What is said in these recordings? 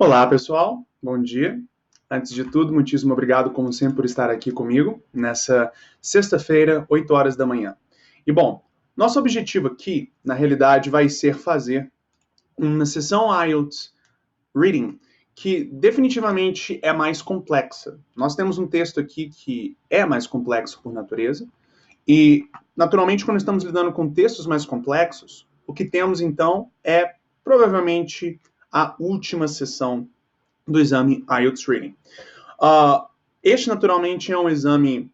Olá, pessoal. Bom dia. Antes de tudo, muitíssimo obrigado, como sempre, por estar aqui comigo nessa sexta-feira, 8 horas da manhã. E, bom, nosso objetivo aqui, na realidade, vai ser fazer uma sessão IELTS Reading que definitivamente é mais complexa. Nós temos um texto aqui que é mais complexo por natureza e, naturalmente, quando estamos lidando com textos mais complexos, o que temos, então, é provavelmente a última sessão do exame IELTS Reading. Uh, este, naturalmente, é um exame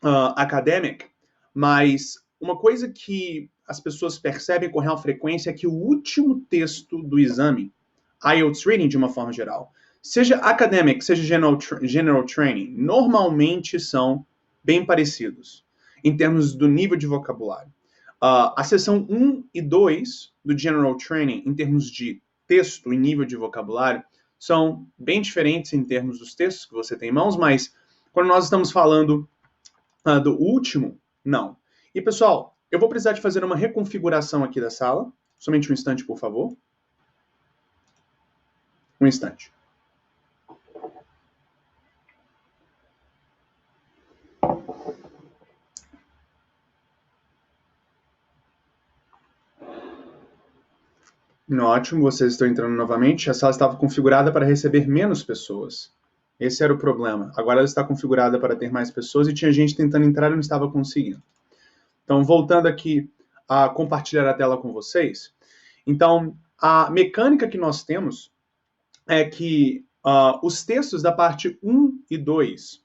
acadêmico, mas uma coisa que as pessoas percebem com real frequência é que o último texto do exame IELTS Reading, de uma forma geral, seja academic, seja general training, normalmente são bem parecidos em termos do nível de vocabulário. A seção 1 e 2 do General Training, em termos de texto e nível de vocabulário, são bem diferentes em termos dos textos que você tem em mãos, mas quando nós estamos falando do último, não. E, pessoal, eu vou precisar de fazer uma reconfiguração aqui da sala. Somente um instante, por favor. Um instante. Ótimo, vocês estão entrando novamente. A sala estava configurada para receber menos pessoas. Esse era o problema. Agora ela está configurada para ter mais pessoas e tinha gente tentando entrar e não estava conseguindo. Então, voltando aqui a compartilhar a tela com vocês. Então, a mecânica que nós temos é que os textos da parte 1 e 2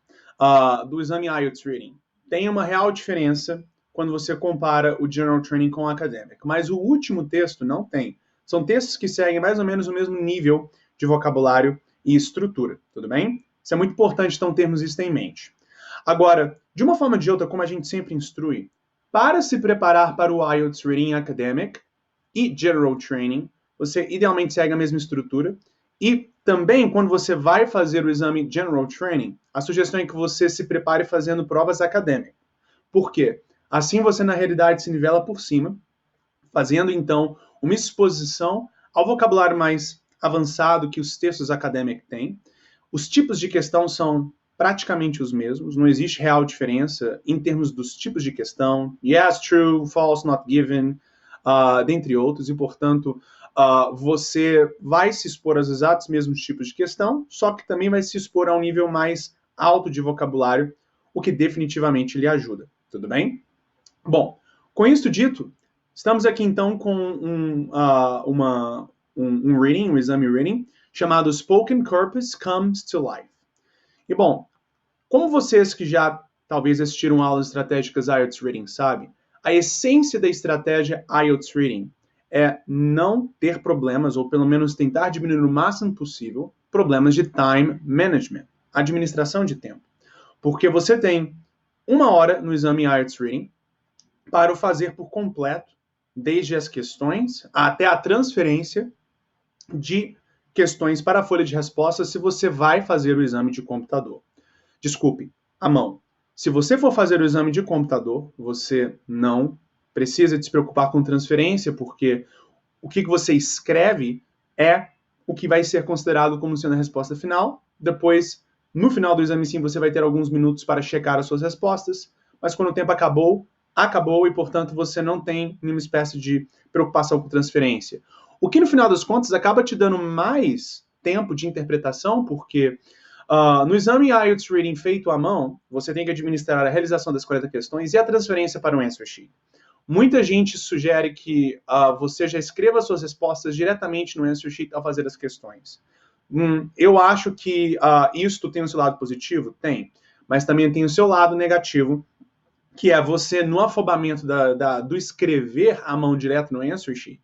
do exame IELTS Reading têm uma real diferença quando você compara o General Training com o Academic. Mas o último texto não tem. São textos que seguem mais ou menos o mesmo nível de vocabulário e estrutura, tudo bem? Isso é muito importante, então, termos isso em mente. Agora, de uma forma ou de outra, como a gente sempre instrui, para se preparar para o IELTS Reading Academic e General Training, você idealmente segue a mesma estrutura. E também, quando você vai fazer o exame General Training, a sugestão é que você se prepare fazendo provas acadêmicas. Por quê? Assim você, na realidade, se nivela por cima, fazendo, então, uma exposição ao vocabulário mais avançado que os textos acadêmicos têm. Os tipos de questão são praticamente os mesmos, não existe real diferença em termos dos tipos de questão. Yes, true, false, not given, dentre outros, e, portanto, você vai se expor aos exatos mesmos tipos de questão, só que também vai se expor a um nível mais alto de vocabulário, o que definitivamente lhe ajuda. Tudo bem? Bom, com isso dito, estamos aqui então com um reading, um exame reading, chamado Spoken Corpus Comes to Life. E bom, como vocês que já talvez assistiram aulas estratégicas IELTS Reading sabem, a essência da estratégia IELTS Reading é não ter problemas, ou pelo menos tentar diminuir o máximo possível, problemas de time management, administração de tempo. Porque você tem 1 hora no exame IELTS Reading para o fazer por completo, desde as questões até a transferência de questões para a folha de respostas se você vai fazer o exame de computador. Desculpe, à mão. Se você for fazer o exame de computador, você não precisa de se preocupar com transferência, porque o que você escreve é o que vai ser considerado como sendo a resposta final. Depois, no final do exame, sim, você vai ter alguns minutos para checar as suas respostas, mas quando o tempo acabou, acabou e, portanto, você não tem nenhuma espécie de preocupação com transferência. O que, no final das contas, acaba te dando mais tempo de interpretação, porque no exame IELTS Reading feito à mão, você tem que administrar a realização das 40 questões e a transferência para o answer sheet. Muita gente sugere que você já escreva suas respostas diretamente no answer sheet ao fazer as questões. Eu acho que isto tem o seu lado positivo? Tem. Mas também tem o seu lado negativo, que é você, no afobamento do escrever à mão direto no answer sheet,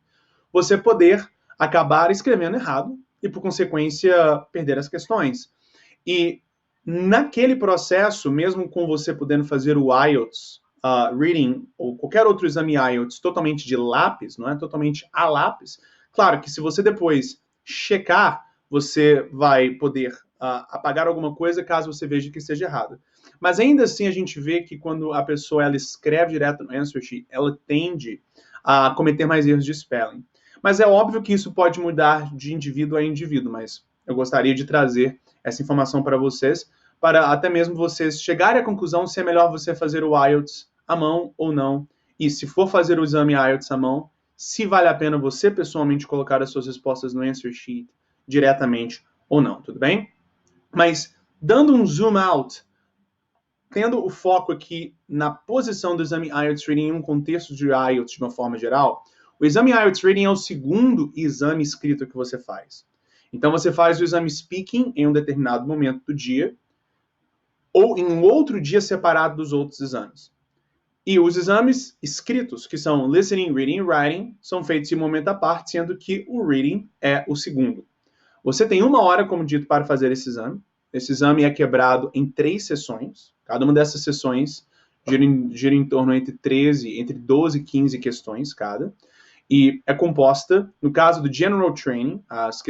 você poder acabar escrevendo errado e, por consequência, perder as questões. E naquele processo, mesmo com você podendo fazer o IELTS Reading ou qualquer outro exame IELTS totalmente de lápis, não é totalmente a lápis, claro que se você depois checar, você vai poder apagar alguma coisa caso você veja que esteja errado. Mas ainda assim a gente vê que quando a pessoa ela escreve direto no answer sheet, ela tende a cometer mais erros de spelling. Mas é óbvio que isso pode mudar de indivíduo a indivíduo, mas eu gostaria de trazer essa informação para vocês, para até mesmo vocês chegarem à conclusão se é melhor você fazer o IELTS à mão ou não, e se for fazer o exame IELTS à mão, se vale a pena você pessoalmente colocar as suas respostas no answer sheet diretamente ou não, tudo bem? Mas, dando um zoom out, tendo o foco aqui na posição do exame IELTS Reading em um contexto de IELTS de uma forma geral, o exame IELTS Reading é o segundo exame escrito que você faz. Então, você faz o exame Speaking em um determinado momento do dia, ou em um outro dia separado dos outros exames. E os exames escritos, que são Listening, Reading e Writing, são feitos em momento à parte, sendo que o Reading é o segundo. Você tem 1 hora, como dito, para fazer esse exame. Esse exame é quebrado em 3 sessões. Cada uma dessas sessões gira em torno entre 12 e 15 questões cada. E é composta, no caso do General Training, as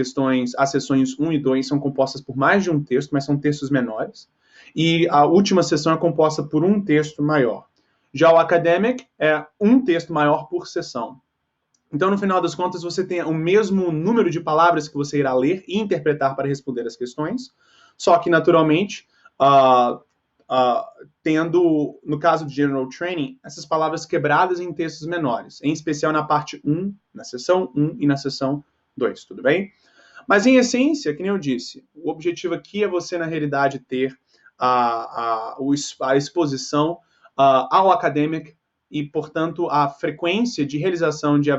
sessões 1 e 2 são compostas por mais de um texto, mas são textos menores. E a última sessão é composta por um texto maior. Já o Academic é um texto maior por sessão. Então, no final das contas, você tem o mesmo número de palavras que você irá ler e interpretar para responder as questões, só que, naturalmente, tendo, no caso do General Training, essas palavras quebradas em textos menores, em especial na parte 1, na sessão 1 e na sessão 2, tudo bem? Mas, em essência, que nem eu disse, o objetivo aqui é você, na realidade, ter a exposição ao academic e, portanto, a frequência de realização de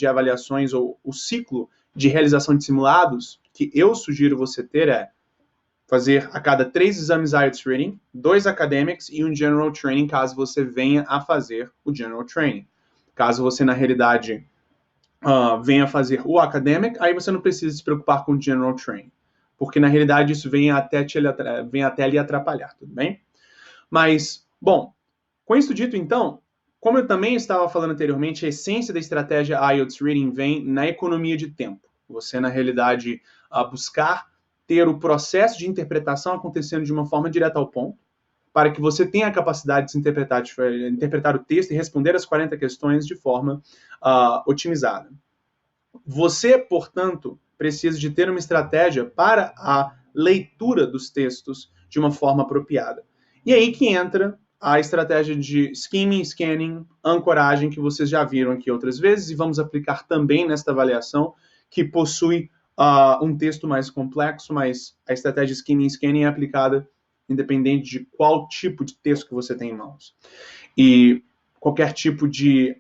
avaliações ou o ciclo de realização de simulados que eu sugiro você ter é fazer a cada 3 exames IELTS Reading, 2 Academics e um General Training, caso você venha a fazer o General Training. Caso você, na realidade, venha a fazer o Academic, aí você não precisa se preocupar com o General Training, porque, na realidade, isso vem até lhe atrapalhar, tudo bem? Mas, bom, com isso dito, então, como eu também estava falando anteriormente, a essência da estratégia IELTS Reading vem na economia de tempo. Você, na realidade, buscar ter o processo de interpretação acontecendo de uma forma direta ao ponto, para que você tenha a capacidade de interpretar o texto e responder as 40 questões de forma otimizada. Você, portanto, precisa de ter uma estratégia para a leitura dos textos de uma forma apropriada. E aí que entra a estratégia de skimming, scanning, ancoragem, que vocês já viram aqui outras vezes, e vamos aplicar também nesta avaliação, que possui um texto mais complexo, mas a estratégia de skimming e scanning é aplicada independente de qual tipo de texto que você tem em mãos. E qualquer tipo de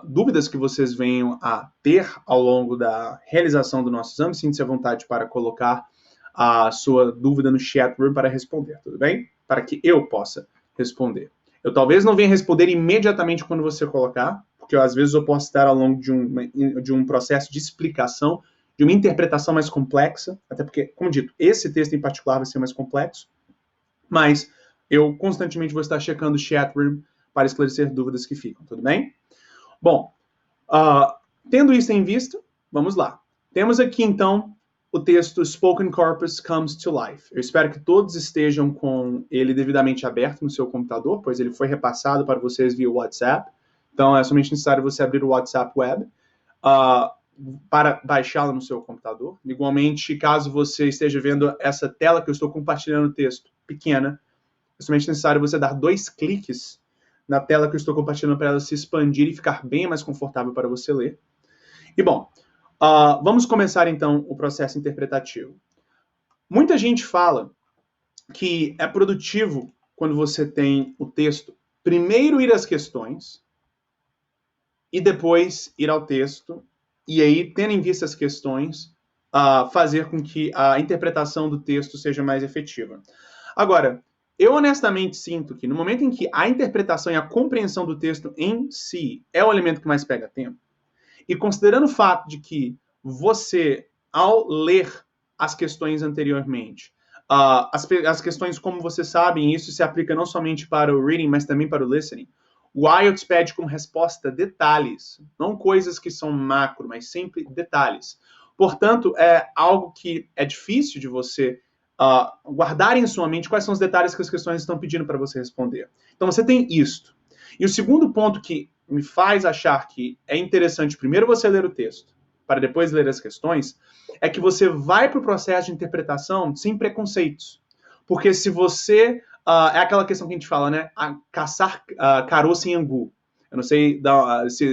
dúvidas que vocês venham a ter ao longo da realização do nosso exame, sinta-se à vontade para colocar a sua dúvida no chat room para responder, tudo bem? Para que eu possa responder. Eu talvez não venha responder imediatamente quando você colocar, porque às vezes eu posso estar ao longo de um processo de explicação, de uma interpretação mais complexa, até porque, como dito, esse texto em particular vai ser mais complexo, mas eu constantemente vou estar checando o chat room para esclarecer dúvidas que ficam, tudo bem? Bom, tendo isso em vista, vamos lá. Temos aqui, então, o texto Spoken Corpus Comes to Life. Eu espero que todos estejam com ele devidamente aberto no seu computador, pois ele foi repassado para vocês via WhatsApp. Então, é somente necessário você abrir o WhatsApp Web para baixá-lo no seu computador. Igualmente, caso você esteja vendo essa tela que eu estou compartilhando o texto pequena, é somente necessário você dar 2 cliques na tela que eu estou compartilhando para ela se expandir e ficar bem mais confortável para você ler. E, bom, vamos começar, então, o processo interpretativo. Muita gente fala que é produtivo, quando você tem o texto, primeiro ir às questões e depois ir ao texto, e aí, tendo em vista as questões, fazer com que a interpretação do texto seja mais efetiva. Agora, eu honestamente sinto que no momento em que a interpretação e a compreensão do texto em si é o elemento que mais pega tempo, e considerando o fato de que você, ao ler as questões anteriormente, as questões, como vocês sabem, isso se aplica não somente para o reading, mas também para o listening, o IELTS pede como resposta detalhes, não coisas que são macro, mas sempre detalhes. Portanto, é algo que é difícil de você guardar em sua mente quais são os detalhes que as questões estão pedindo para você responder. Então, você tem isto. E o segundo ponto que me faz achar que é interessante primeiro você ler o texto, para depois ler as questões, é que você vai para o processo de interpretação sem preconceitos. Porque se você... é aquela questão que a gente fala, né? Caçar caroço em angu. Eu não sei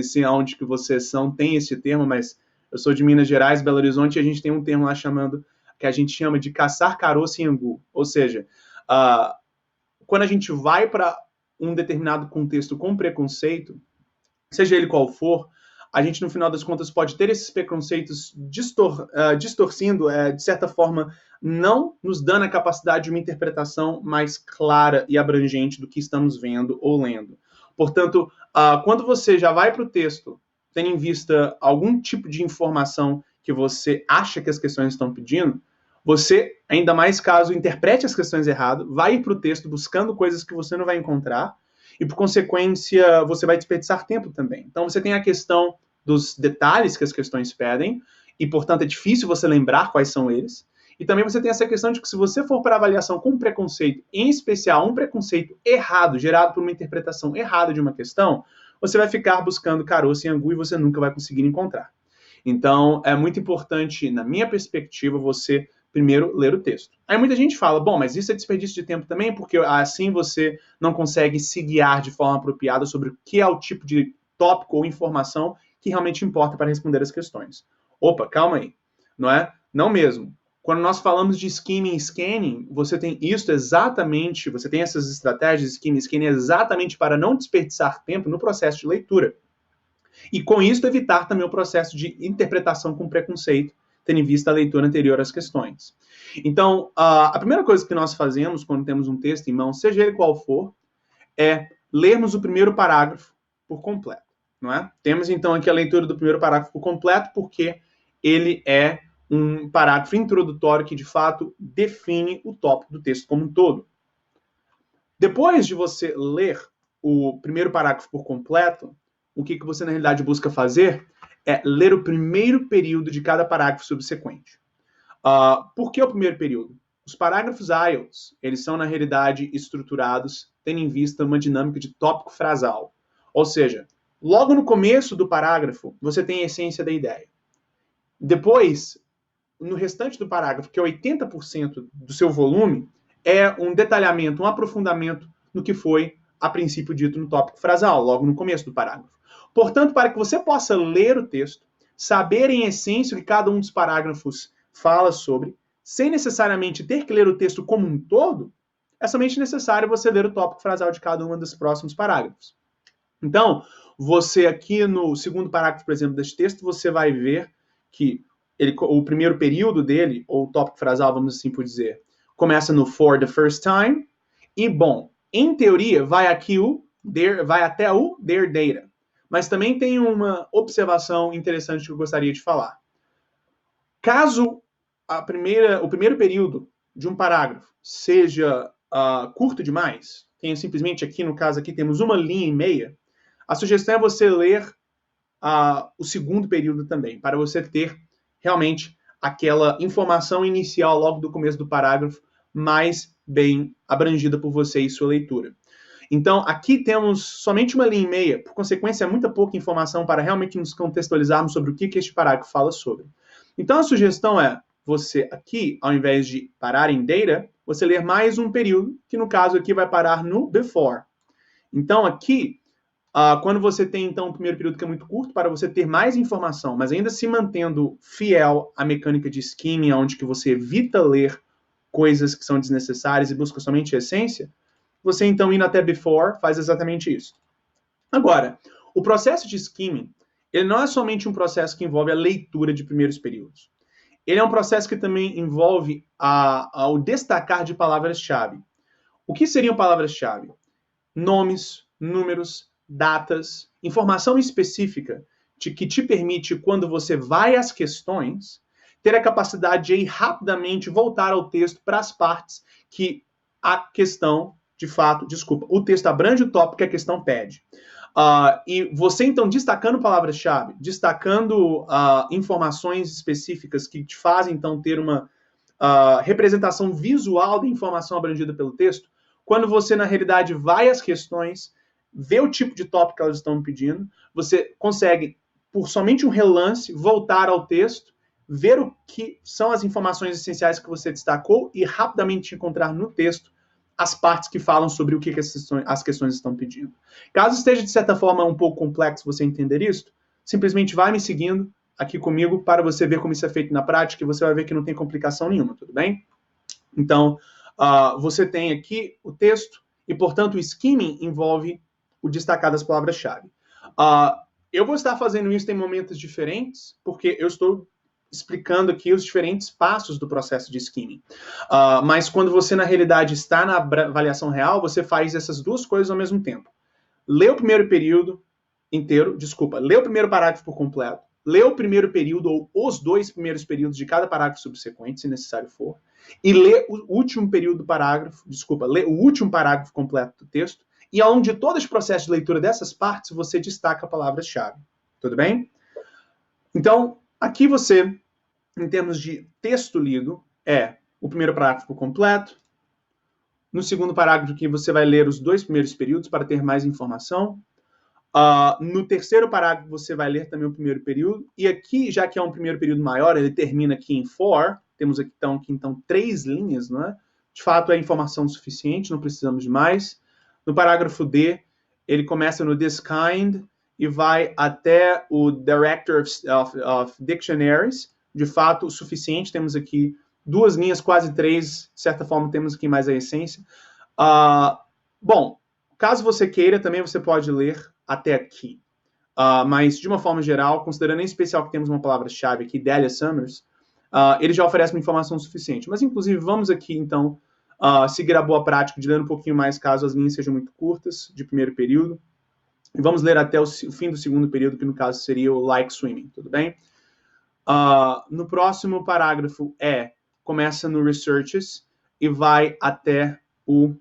se onde que vocês são tem esse termo, mas eu sou de Minas Gerais, Belo Horizonte, e a gente tem um termo lá que a gente chama de caçar caroço em angu. Ou seja, quando a gente vai para um determinado contexto com preconceito, seja ele qual for, a gente, no final das contas, pode ter esses preconceitos distorcendo, de certa forma, não nos dando a capacidade de uma interpretação mais clara e abrangente do que estamos vendo ou lendo. Portanto, quando você já vai para o texto, tendo em vista algum tipo de informação que você acha que as questões estão pedindo, você, ainda mais caso interprete as questões errado, vai ir para o texto buscando coisas que você não vai encontrar, e, por consequência, você vai desperdiçar tempo também. Então, você tem a questão dos detalhes que as questões pedem, e, portanto, é difícil você lembrar quais são eles. E também você tem essa questão de que, se você for para avaliação com preconceito, em especial um preconceito errado, gerado por uma interpretação errada de uma questão, você vai ficar buscando caroço e angu e você nunca vai conseguir encontrar. Então, é muito importante, na minha perspectiva, você primeiro ler o texto. Aí muita gente fala, bom, mas isso é desperdício de tempo também, porque assim você não consegue se guiar de forma apropriada sobre o que é o tipo de tópico ou informação que realmente importa para responder as questões. Opa, calma aí, não é? Não mesmo. Quando nós falamos de skimming e scanning, você tem isso exatamente, você tem essas estratégias de skimming e scanning exatamente para não desperdiçar tempo no processo de leitura. E com isso evitar também o processo de interpretação com preconceito, tendo em vista a leitura anterior às questões. Então, a primeira coisa que nós fazemos quando temos um texto em mão, seja ele qual for, é lermos o primeiro parágrafo por completo, não é? Temos então aqui a leitura do primeiro parágrafo por completo, porque ele é um parágrafo introdutório que, de fato, define o tópico do texto como um todo. Depois de você ler o primeiro parágrafo por completo, o que você, na realidade, busca fazer é ler o primeiro período de cada parágrafo subsequente. Por que o primeiro período? Os parágrafos IELTS, eles são, na realidade, estruturados tendo em vista uma dinâmica de tópico frasal. Ou seja, logo no começo do parágrafo, você tem a essência da ideia. Depois, no restante do parágrafo, que é 80% do seu volume, é um detalhamento, um aprofundamento no que foi, a princípio, dito no tópico frasal, logo no começo do parágrafo. Portanto, para que você possa ler o texto, saber em essência o que cada um dos parágrafos fala sobre, sem necessariamente ter que ler o texto como um todo, é somente necessário você ler o tópico frasal de cada um dos próximos parágrafos. Então, você aqui no segundo parágrafo, por exemplo, deste texto, você vai ver que o primeiro período dele, ou o tópico frasal, vamos assim por dizer, começa no for the first time, e, bom, em teoria, vai até o their data. Mas também tem uma observação interessante que eu gostaria de falar. Caso o primeiro período de um parágrafo seja curto demais, tenha simplesmente aqui, no caso aqui, temos 1,5 linha, a sugestão é você ler o segundo período também, para você ter realmente aquela informação inicial logo do começo do parágrafo mais bem abrangida por você e sua leitura. Então, aqui temos somente 1,5 linha, por consequência, é muita pouca informação para realmente nos contextualizarmos sobre o que este parágrafo fala sobre. Então, a sugestão é você aqui, ao invés de parar em data, você ler mais um período, que no caso aqui vai parar no before. Então, aqui, quando você tem, então, o primeiro período que é muito curto, para você ter mais informação, mas ainda se mantendo fiel à mecânica de skimming, onde que você evita ler coisas que são desnecessárias e busca somente a essência, você, então, indo até before, faz exatamente isso. Agora, o processo de skimming, ele não é somente um processo que envolve a leitura de primeiros períodos. Ele é um processo que também envolve o destacar de palavras-chave. O que seriam palavras-chave? Nomes, números, datas, informação específica que te permite, quando você vai às questões, ter a capacidade de ir rapidamente voltar ao texto para as partes que a questão, de fato, o texto abrange o tópico que a questão pede. E você, então, destacando palavras-chave, destacando informações específicas que te fazem, então, ter uma representação visual da informação abrangida pelo texto, quando você, na realidade, vai às questões, vê o tipo de tópico que elas estão pedindo, você consegue por somente um relance, voltar ao texto, ver o que são as informações essenciais que você destacou e rapidamente encontrar no texto as partes que falam sobre o que as questões estão pedindo. Caso esteja, de certa forma, um pouco complexo você entender isso, simplesmente vai me seguindo aqui comigo para você ver como isso é feito na prática e você vai ver que não tem complicação nenhuma, tudo bem? Então, você tem aqui o texto e, portanto, o skimming envolve o destacar das palavras-chave. Eu vou estar fazendo isso em momentos diferentes, porque eu estou explicando aqui os diferentes passos do processo de skimming. Mas quando você, na realidade, está na avaliação real, você faz essas duas coisas ao mesmo tempo. Lê o primeiro período inteiro, lê o primeiro parágrafo por completo, lê o primeiro período ou os 2 primeiros períodos de cada parágrafo subsequente, se necessário for, e lê o último período do parágrafo, lê o último parágrafo completo do texto, e ao longo de todo esse processo de leitura dessas partes, você destaca palavras-chave. Tudo bem? Então, aqui você, em termos de texto lido, é o primeiro parágrafo completo. No segundo parágrafo aqui, você vai ler os 2 primeiros períodos para ter mais informação. No terceiro parágrafo, você vai ler também o primeiro período. E aqui, já que é um primeiro período maior, ele termina aqui em for. Temos aqui, então 3 linhas, não é? De fato, é informação suficiente, não precisamos de mais. No parágrafo D, ele começa no this kind e vai até o Director of Dictionaries. De fato, o suficiente. Temos aqui 2 linhas, quase 3. De certa forma, temos aqui mais a essência. Bom, caso você queira, também você pode ler até aqui. Mas, de uma forma geral, considerando em especial que temos uma palavra-chave aqui, Dahlia Summers, ele já oferece uma informação suficiente. Mas, inclusive, vamos aqui, então, seguir a boa prática de ler um pouquinho mais, caso as linhas sejam muito curtas, de primeiro período. E vamos ler até o fim do segundo período, que no caso seria o Like Swimming, tudo bem? No próximo parágrafo começa no Researches e vai até o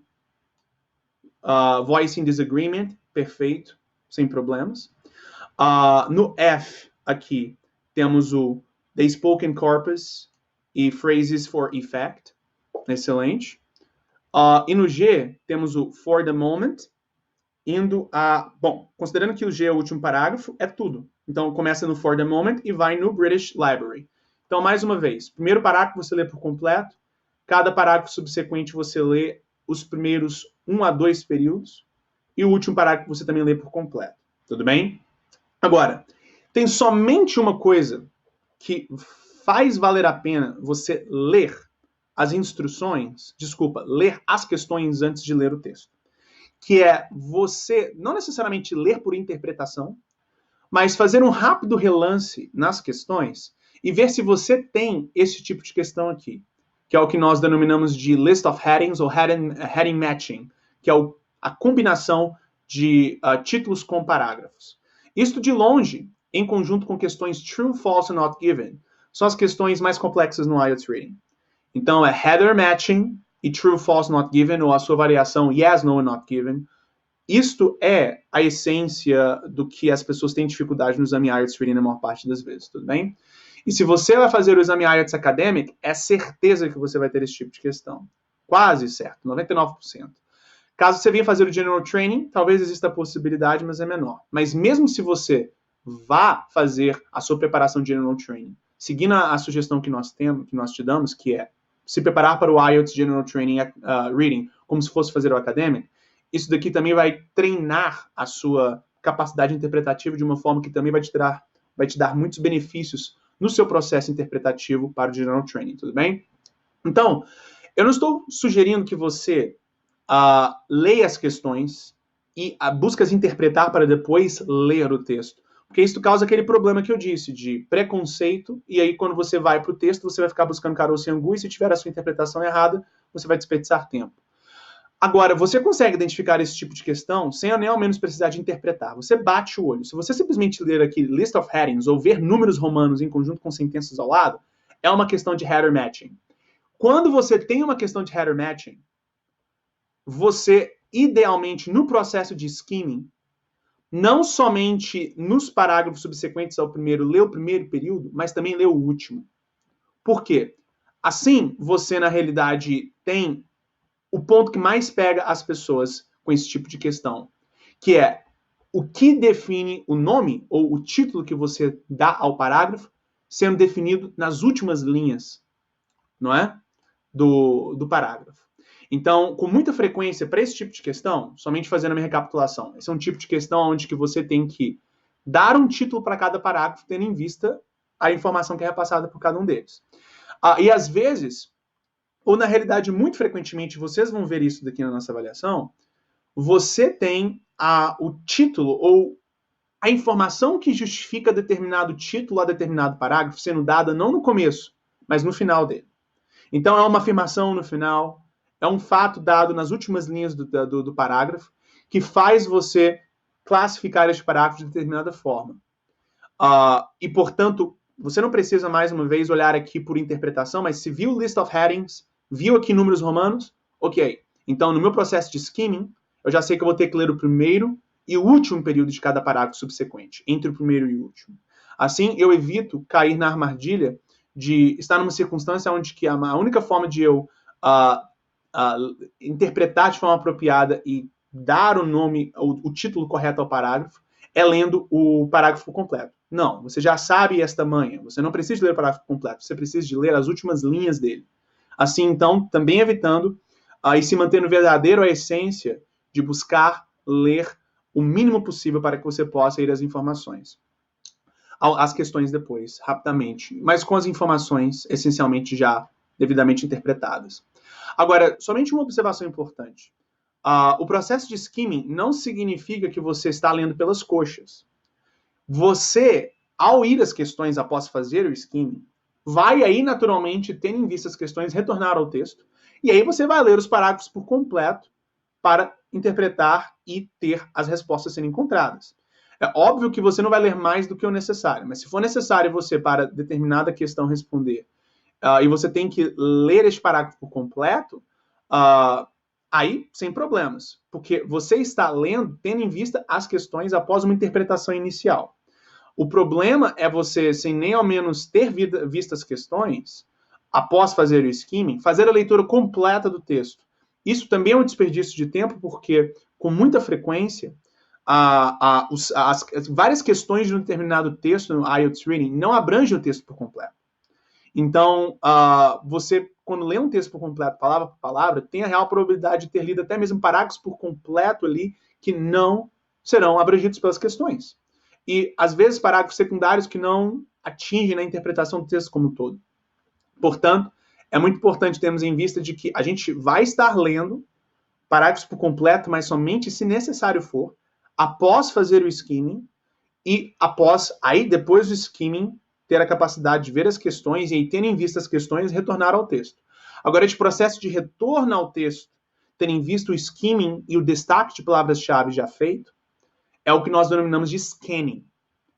Voicing Disagreement, perfeito, sem problemas. No F, aqui, temos o The Spoken Corpus e Phrases for Effect, excelente. E no G, temos o For the Moment, indo a... Bom, considerando que o G é o último parágrafo, é tudo. Então, começa no For the Moment e vai no British Library. Então, mais uma vez, primeiro parágrafo você lê por completo, cada parágrafo subsequente você lê os primeiros 1 a 2 períodos, e o último parágrafo você também lê por completo. Tudo bem? Agora, tem somente uma coisa que faz valer a pena você ler as instruções, ler as questões antes de ler o texto. Que é você, não necessariamente ler por interpretação, mas fazer um rápido relance nas questões e ver se você tem esse tipo de questão aqui, que é o que nós denominamos de list of headings ou heading matching, que é a combinação de títulos com parágrafos. Isto de longe, em conjunto com questões true, false e not given, são as questões mais complexas no IELTS Reading. Então, é header matching e true, false, not given, ou a sua variação yes, no e not given. Isto é a essência do que as pessoas têm dificuldade no exame IELTS Reading na maior parte das vezes, tudo bem? E se você vai fazer o exame IELTS Academic, é certeza que você vai ter esse tipo de questão. Quase certo, 99%. Caso você venha fazer o General Training, talvez exista a possibilidade, mas é menor. Mas mesmo se você vá fazer a sua preparação de General Training, seguindo a sugestão que nós te damos, que é se preparar para o IELTS General Training Reading como se fosse fazer o Academic, isso daqui também vai treinar a sua capacidade interpretativa de uma forma que também vai te dar muitos benefícios no seu processo interpretativo para o General Training, tudo bem? Então, eu não estou sugerindo que você leia as questões e busque as interpretar para depois ler o texto. Porque isso causa aquele problema que eu disse, de preconceito, e aí quando você vai para o texto, você vai ficar buscando caroço e angu, e se tiver a sua interpretação errada, você vai desperdiçar tempo. Agora, você consegue identificar esse tipo de questão sem nem ao menos precisar de interpretar. Você bate o olho. Se você simplesmente ler aqui list of headings ou ver números romanos em conjunto com sentenças ao lado, é uma questão de header matching. Quando você tem uma questão de header matching, você, idealmente, no processo de skimming, não somente nos parágrafos subsequentes ao primeiro, lê o primeiro período, mas também lê o último. Por quê? Assim, você, na realidade, tem o ponto que mais pega as pessoas com esse tipo de questão, que é o que define o nome ou o título que você dá ao parágrafo sendo definido nas últimas linhas, não é? Do parágrafo. Então, com muita frequência, para esse tipo de questão, somente fazendo a minha recapitulação, esse é um tipo de questão onde que você tem que dar um título para cada parágrafo, tendo em vista a informação que é repassada por cada um deles. E às vezes, ou na realidade, muito frequentemente, vocês vão ver isso daqui na nossa avaliação, você tem o título ou a informação que justifica determinado título a determinado parágrafo sendo dada não no começo, mas no final dele. Então, é uma afirmação no final, é um fato dado nas últimas linhas do parágrafo que faz você classificar este parágrafo de determinada forma. E, portanto, você não precisa, mais uma vez, olhar aqui por interpretação, mas se viu list of headings, viu aqui números romanos, ok. Então, no meu processo de skimming, eu já sei que eu vou ter que ler o primeiro e o último período de cada parágrafo subsequente, entre o primeiro e o último. Assim, eu evito cair na armadilha de estar numa circunstância onde que a única forma de eu interpretar de forma apropriada e dar o nome, o título correto ao parágrafo, é lendo o parágrafo completo. Não, você já sabe esta manha, você não precisa de ler o parágrafo completo, você precisa de ler as últimas linhas dele. Assim, então, também evitando e se mantendo verdadeiro à essência de buscar ler o mínimo possível para que você possa ir às informações. As questões depois, rapidamente, mas com as informações essencialmente já devidamente interpretadas. Agora, somente uma observação importante. O processo de skimming não significa que você está lendo pelas coxas. Você, ao ir às questões após fazer o skimming, vai aí naturalmente, tendo em vista as questões, retornar ao texto, e aí você vai ler os parágrafos por completo para interpretar e ter as respostas sendo encontradas. É óbvio que você não vai ler mais do que o necessário, mas se for necessário você, para determinada questão, responder, e você tem que ler este parágrafo por completo, aí, sem problemas, porque você está lendo, tendo em vista as questões após uma interpretação inicial. O problema é você, sem nem ao menos ter visto as questões, após fazer o skimming, fazer a leitura completa do texto. Isso também é um desperdício de tempo, porque, com muita frequência, as várias questões de um determinado texto no IELTS Reading não abrangem o texto por completo. Então, você, quando lê um texto por completo, palavra por palavra, tem a real probabilidade de ter lido até mesmo parágrafos por completo ali que não serão abrangidos pelas questões. E, às vezes, parágrafos secundários que não atingem na interpretação do texto como um todo. Portanto, é muito importante termos em vista de que a gente vai estar lendo parágrafos por completo, mas somente se necessário for, após fazer o skimming e após, aí depois do skimming, ter a capacidade de ver as questões e aí, tendo em vista as questões, retornar ao texto. Agora, esse processo de retorno ao texto, tendo em vista o skimming e o destaque de palavras-chave já feito, é o que nós denominamos de scanning,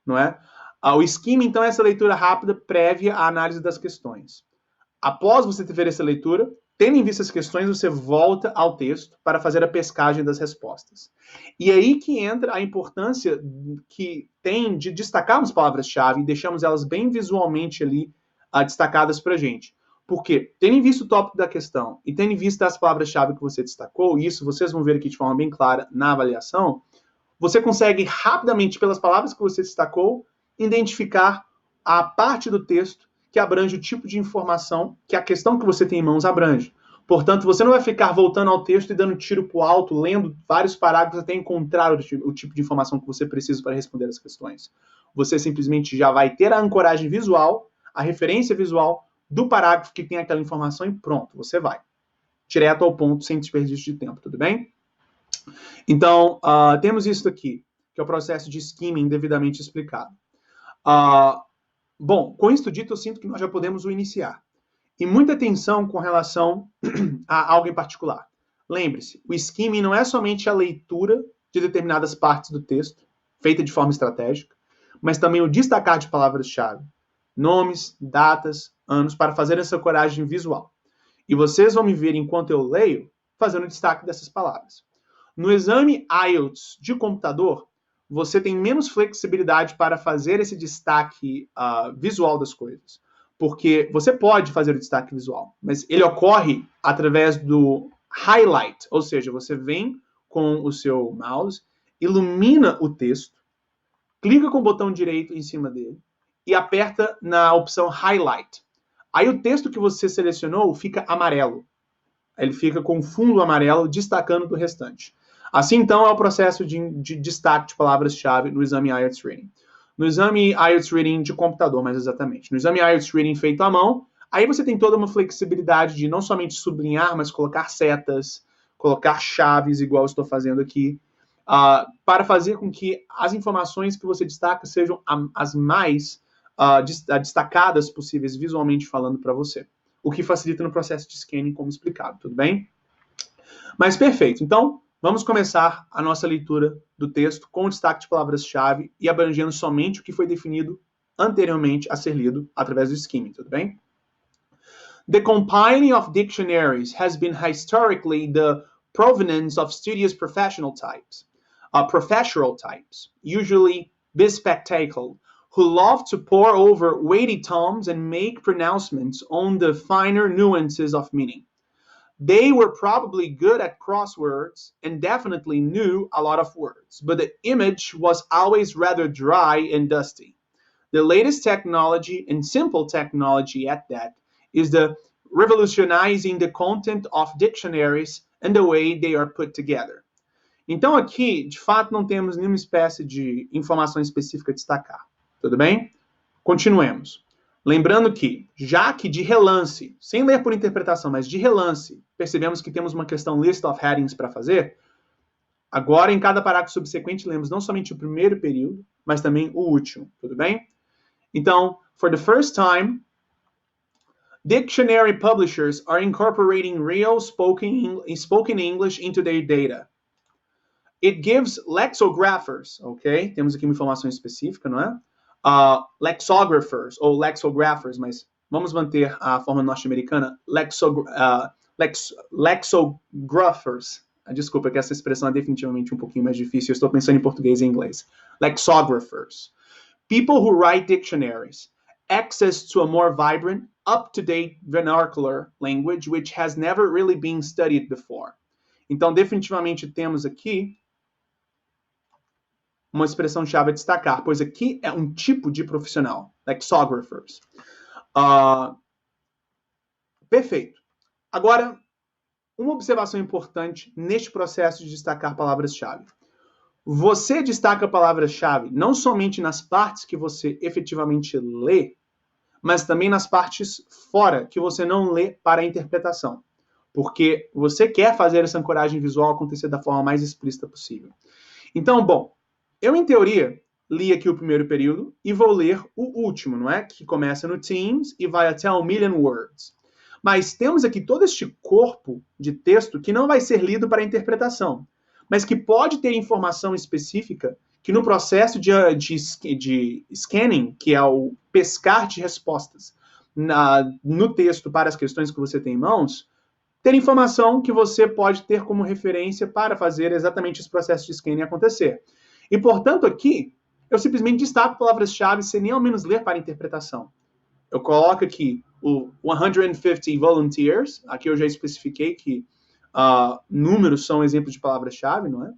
não é? O skimming, então, é essa leitura rápida prévia à análise das questões. Após você ter essa leitura, tendo em vista as questões, você volta ao texto para fazer a pescagem das respostas. E aí que entra a importância que tem de destacarmos palavras-chave e deixarmos elas bem visualmente ali destacadas para a gente. Porque, tendo em vista o tópico da questão e tendo em vista as palavras-chave que você destacou, e isso vocês vão ver aqui de forma bem clara na avaliação, você consegue rapidamente, pelas palavras que você destacou, identificar a parte do texto que abrange o tipo de informação que a questão que você tem em mãos abrange. Portanto, você não vai ficar voltando ao texto e dando tiro para o alto, lendo vários parágrafos até encontrar o tipo de informação que você precisa para responder as questões. Você simplesmente já vai ter a ancoragem visual, a referência visual do parágrafo que tem aquela informação e pronto, você vai. Direto ao ponto, sem desperdício de tempo, tudo bem? Então, temos isso aqui, que é o processo de skimming devidamente explicado. Bom, com isso dito, eu sinto que nós já podemos o iniciar. E muita atenção com relação a algo em particular. Lembre-se, o skimming não é somente a leitura de determinadas partes do texto, feita de forma estratégica, mas também o destacar de palavras-chave, nomes, datas, anos, para fazer essa coragem visual. E vocês vão me ver, enquanto eu leio, fazendo o destaque dessas palavras. No exame IELTS de computador, você tem menos flexibilidade para fazer esse destaque visual das coisas. Porque você pode fazer o destaque visual, mas ele ocorre através do highlight, ou seja, você vem com o seu mouse ilumina o texto, clica com o botão direito em cima dele e aperta na opção Highlight. Aí o texto que você selecionou fica amarelo. Ele fica com fundo amarelo destacando do restante. Assim, então, é o processo de destaque de palavras-chave no exame IELTS Reading. No exame IELTS Reading de computador, mais exatamente. No exame IELTS Reading feito à mão, aí você tem toda uma flexibilidade de não somente sublinhar, mas colocar setas, colocar chaves, igual eu estou fazendo aqui, para fazer com que as informações que você destaca sejam as mais destacadas possíveis, visualmente falando para você. O que facilita no processo de scanning, como explicado, tudo bem? Mas perfeito. Então, vamos começar a nossa leitura do texto com o destaque de palavras-chave e abrangendo somente o que foi definido anteriormente a ser lido através do skimming, tudo bem? The compiling of dictionaries has been historically the provenance of studious professional types, usually bespectacled, who love to pore over weighty tomes and make pronouncements on the finer nuances of meaning. They were probably good at crosswords and definitely knew a lot of words, but the image was always rather dry and dusty. The latest technology, and simple technology at that, is the revolutionizing the content of dictionaries and the way they are put together. Então aqui, de fato, não temos nenhuma espécie de informação específica a destacar. Tudo bem? Continuemos. Lembrando que, já que de relance, sem ler por interpretação, mas de relance, percebemos que temos uma questão list of headings para fazer, agora em cada parágrafo subsequente lemos não somente o primeiro período, mas também o último. Tudo bem? Então, for the first time, dictionary publishers are incorporating real spoken English into their data. It gives lexicographers, ok? Temos aqui uma informação específica, não é? Lexicographers, ou lexicographers, mas vamos manter a forma norte-americana, lexicographers. Desculpa, que essa expressão é definitivamente um pouquinho mais difícil, eu estou pensando em português e inglês. Lexicographers. People who write dictionaries. Access to a more vibrant, up-to-date vernacular language which has never really been studied before. Então, definitivamente temos aqui uma expressão-chave a destacar, pois aqui é um tipo de profissional, lexicographers. Perfeito. Agora, uma observação importante neste processo de destacar palavras-chave. Você destaca palavras-chave não somente nas partes que você efetivamente lê, mas também nas partes fora que você não lê para a interpretação. Porque você quer fazer essa ancoragem visual acontecer da forma mais explícita possível. Então, bom, eu, em teoria, li aqui o primeiro período e vou ler o último, não é? Que começa no Teams e vai até 1,000,000 words. Mas temos aqui todo este corpo de texto que não vai ser lido para a interpretação, mas que pode ter informação específica que no processo de scanning, que é o pescar de respostas no texto para as questões que você tem em mãos, ter informação que você pode ter como referência para fazer exatamente esse processo de scanning acontecer. E, portanto, aqui, eu simplesmente destaco palavras-chave sem nem ao menos ler para a interpretação. Eu coloco aqui o 150 volunteers, aqui eu já especifiquei que números são exemplos de palavras-chave, não é?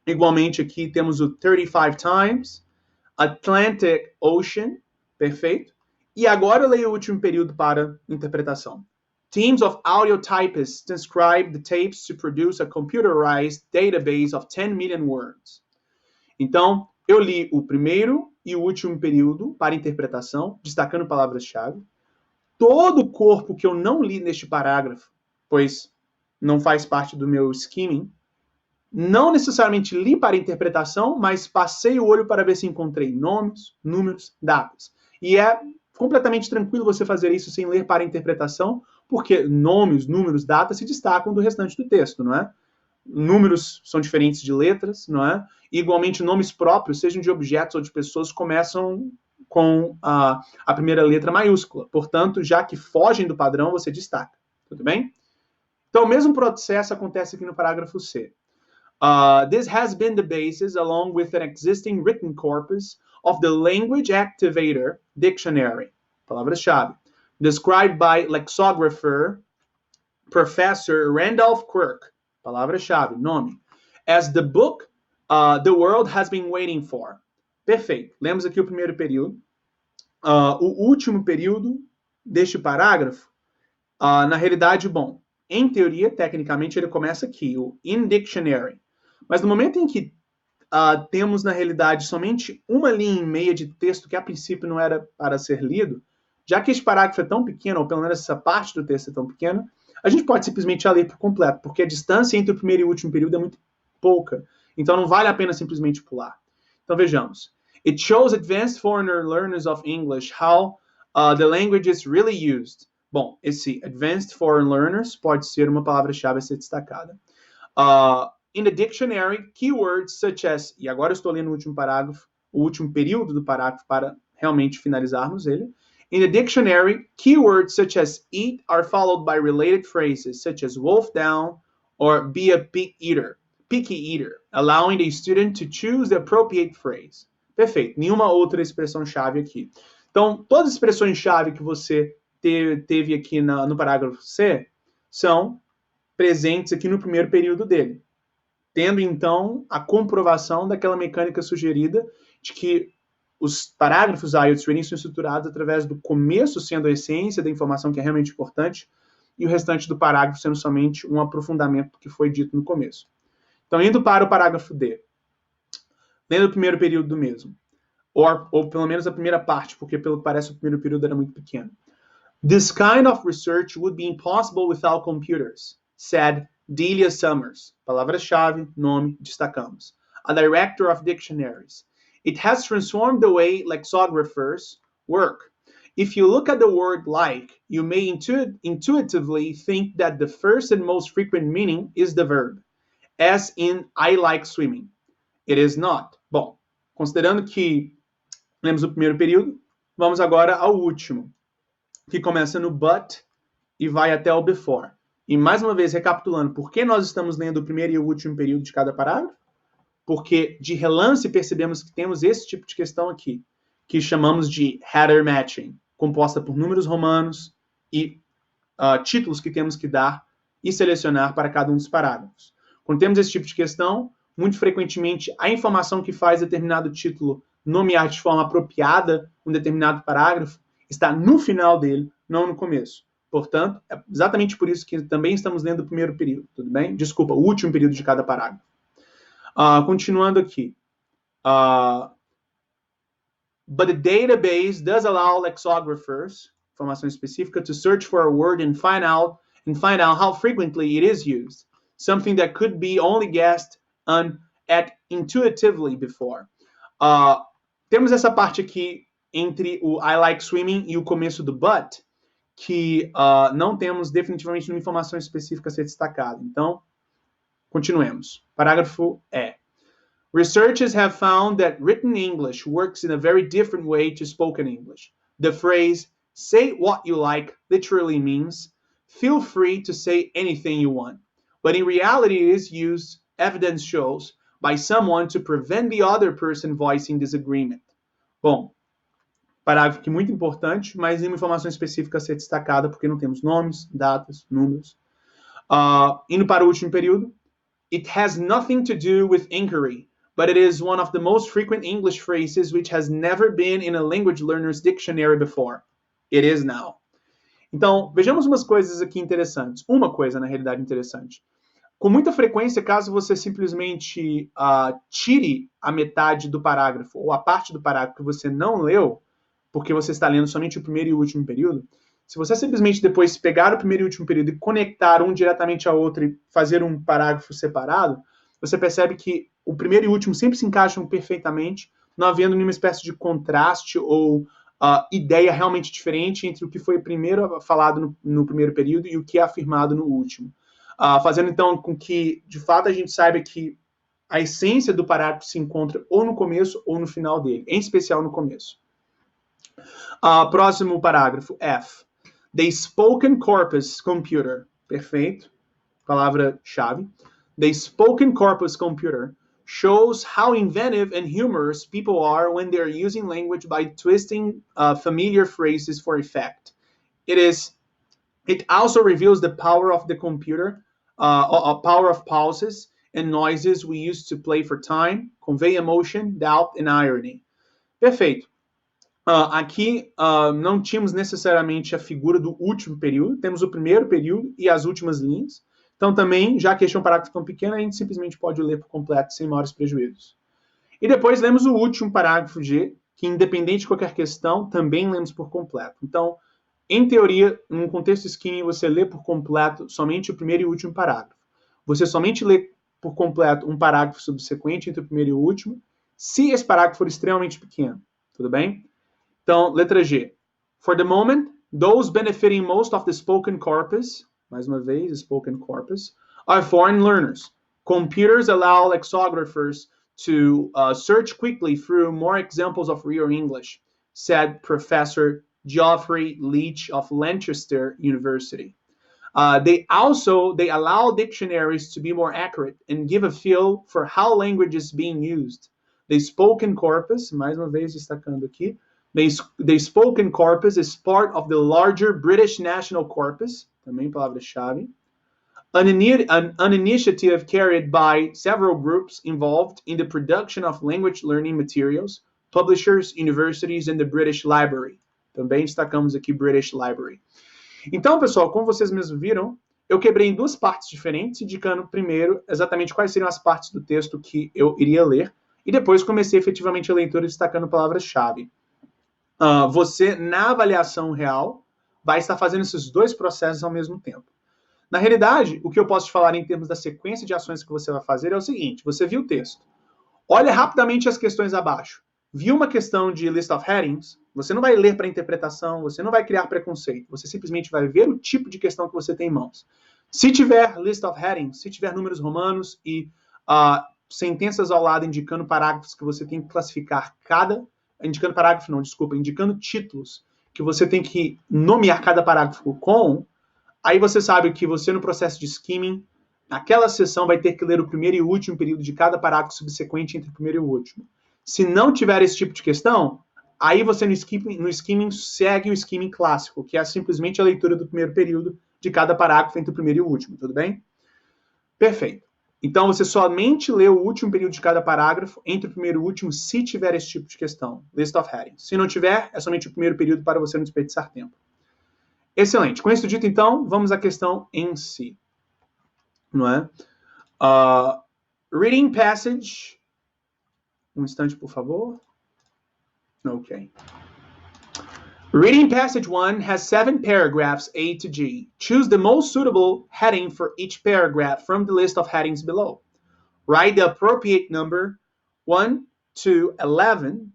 Igualmente, aqui temos o 35 times, Atlantic Ocean, perfeito. E agora eu leio o último período para interpretação. Teams of audiotypists transcribe the tapes to produce a computerized database of 10,000,000 words. Então, eu li o primeiro e o último período para interpretação, destacando palavras-chave. Todo o corpo que eu não li neste parágrafo, pois não faz parte do meu skimming, não necessariamente li para interpretação, mas passei o olho para ver se encontrei nomes, números, datas. E é completamente tranquilo você fazer isso sem ler para interpretação, porque nomes, números, datas se destacam do restante do texto, não é? Números são diferentes de letras, não é? E, igualmente, nomes próprios, sejam de objetos ou de pessoas, começam com a primeira letra maiúscula. Portanto, já que fogem do padrão, você destaca. Tudo bem? Então, o mesmo processo acontece aqui no parágrafo C. This has been the basis, along with an existing written corpus, of the Language Activator Dictionary, palavras-chave, described by lexicographer Professor Randolph Quirk, palavra-chave, nome, as the book The world has been waiting for. Perfeito. Lemos aqui o primeiro período. O último período deste parágrafo, na realidade, bom, em teoria, tecnicamente, ele começa aqui, o in dictionary. Mas no momento em que temos, na realidade, somente uma linha e meia de texto que, a princípio, não era para ser lido, já que este parágrafo é tão pequeno, ou pelo menos essa parte do texto é tão pequena, a gente pode simplesmente ler por completo, porque a distância entre o primeiro e o último período é muito pouca. Então, não vale a pena simplesmente pular. Então, vejamos. It shows advanced foreigner learners of English how the language is really used. Bom, esse advanced foreign learners pode ser uma palavra-chave a ser destacada. In the dictionary, keywords such as, e agora eu estou lendo o último parágrafo, o último período do parágrafo para realmente finalizarmos ele. In the dictionary, keywords such as eat are followed by related phrases such as wolf down or be a picky eater, allowing the student to choose the appropriate phrase. Perfeito, nenhuma outra expressão-chave aqui. Então, todas as expressões-chave que você teve aqui no parágrafo C são presentes aqui no primeiro período dele, tendo, então, a comprovação daquela mecânica sugerida de que os parágrafos IELTS Reading são estruturados através do começo sendo a essência da informação que é realmente importante e o restante do parágrafo sendo somente um aprofundamento do que foi dito no começo. Então, indo para o parágrafo D, lendo o primeiro período do mesmo, ou pelo menos a primeira parte, porque pelo que parece o primeiro período era muito pequeno. This kind of research would be impossible without computers, said Delia Summers, palavra-chave, nome, destacamos, a director of dictionaries. It has transformed the way lexicographers work. If you look at the word like, you may intuitively think that the first and most frequent meaning is the verb, as in I like swimming. It is not. Bom, considerando que lemos o primeiro período, vamos agora ao último, que começa no but e vai até o before. E mais uma vez, recapitulando, por que nós estamos lendo o primeiro e o último período de cada parágrafo? Porque de relance percebemos que temos esse tipo de questão aqui, que chamamos de header matching, composta por números romanos e títulos que temos que dar e selecionar para cada um dos parágrafos. Quando temos esse tipo de questão, muito frequentemente a informação que faz determinado título nomear de forma apropriada um determinado parágrafo está no final dele, não no começo. Portanto, é exatamente por isso que também estamos lendo o primeiro período, tudo bem? Desculpa, o último período de cada parágrafo. Continuando aqui. But the database does allow lexicographers, informação específica, to search for a word and find out how frequently it is used, something that could be only guessed at intuitively before. Temos essa parte aqui entre o I like swimming e o começo do but, que não temos definitivamente uma informação específica a ser destacada. Então, continuemos. Parágrafo E. Researchers have found that written English works in a very different way to spoken English. The phrase, say what you like, literally means, feel free to say anything you want. But in reality, it is used, evidence shows, by someone to prevent the other person voicing disagreement. Bom, parágrafo que é muito importante, mas nenhuma informação específica a ser destacada, porque não temos nomes, datas, números. Indo para o último período. It has nothing to do with inquiry, but it is one of the most frequent English phrases which has never been in a language learner's dictionary before. It is now. Então, vejamos umas coisas aqui interessantes. Uma coisa, na realidade, interessante. Com muita frequência, caso você simplesmente tire a metade do parágrafo, ou a parte do parágrafo que você não leu, porque você está lendo somente o primeiro e o último período, se você simplesmente depois pegar o primeiro e o último período e conectar um diretamente ao outro e fazer um parágrafo separado, você percebe que o primeiro e o último sempre se encaixam perfeitamente, não havendo nenhuma espécie de contraste ou ideia realmente diferente entre o que foi primeiro falado no primeiro período e o que é afirmado no último. Fazendo então com que, de fato, a gente saiba que a essência do parágrafo se encontra ou no começo ou no final dele, em especial no começo. Próximo parágrafo, F. The spoken corpus computer. Perfeito. Palavra-chave. The spoken corpus computer shows how inventive and humorous people are when they're using language by twisting familiar phrases for effect. It also reveals the power of the computer, power of pauses, and noises we use to play for time, convey emotion, doubt, and irony. Perfeito. Aqui não tínhamos necessariamente a figura do último período, temos o primeiro período e as últimas linhas. Então também, já que este é um parágrafo tão pequeno, a gente simplesmente pode ler por completo sem maiores prejuízos. E depois lemos o último parágrafo G, que independente de qualquer questão, também lemos por completo. Então, em teoria, num contexto skimming, você lê por completo somente o primeiro e o último parágrafo. Você somente lê por completo um parágrafo subsequente entre o primeiro e o último, se esse parágrafo for extremamente pequeno. Tudo bem? Então, letra G. For the moment, those benefiting most of the spoken corpus, mais uma vez, spoken corpus, are foreign learners. Computers allow lexicographers to search quickly through more examples of real English, said Professor Geoffrey Leach of Lancaster University. They allow dictionaries to be more accurate and give a feel for how language is being used. The spoken corpus, mais uma vez destacando aqui, the spoken corpus is part of the larger British National Corpus, também palavra-chave, an initiative carried by several groups involved in the production of language learning materials, publishers, universities, and the British Library. Também destacamos aqui British Library. Então, pessoal, como vocês mesmos viram, eu quebrei em duas partes diferentes, indicando primeiro exatamente quais seriam as partes do texto que eu iria ler, e depois comecei efetivamente a leitura destacando palavras-chave. Você, na avaliação real, vai estar fazendo esses dois processos ao mesmo tempo. Na realidade, o que eu posso te falar em termos da sequência de ações que você vai fazer é o seguinte: você viu o texto, olha rapidamente as questões abaixo. Viu uma questão de list of headings, você não vai ler para interpretação, você não vai criar preconceito, você simplesmente vai ver o tipo de questão que você tem em mãos. Se tiver list of headings, se tiver números romanos e sentenças ao lado indicando parágrafos que você tem que classificar indicando parágrafo não, desculpa, indicando títulos que você tem que nomear cada parágrafo com, aí você sabe que você no processo de skimming, naquela sessão vai ter que ler o primeiro e o último período de cada parágrafo subsequente entre o primeiro e o último. Se não tiver esse tipo de questão, aí você no skimming segue o skimming clássico, que é simplesmente a leitura do primeiro período de cada parágrafo entre o primeiro e o último, tudo bem? Perfeito. Então, você somente lê o último período de cada parágrafo entre o primeiro e o último, se tiver esse tipo de questão. List of headings. Se não tiver, é somente o primeiro período para você não desperdiçar tempo. Excelente. Com isso dito, então, vamos à questão em si. Não é? Reading passage. Um instante, por favor. Ok. Reading passage 1 has 7 paragraphs A to G. Choose the most suitable heading for each paragraph from the list of headings below. Write the appropriate number 1 to 11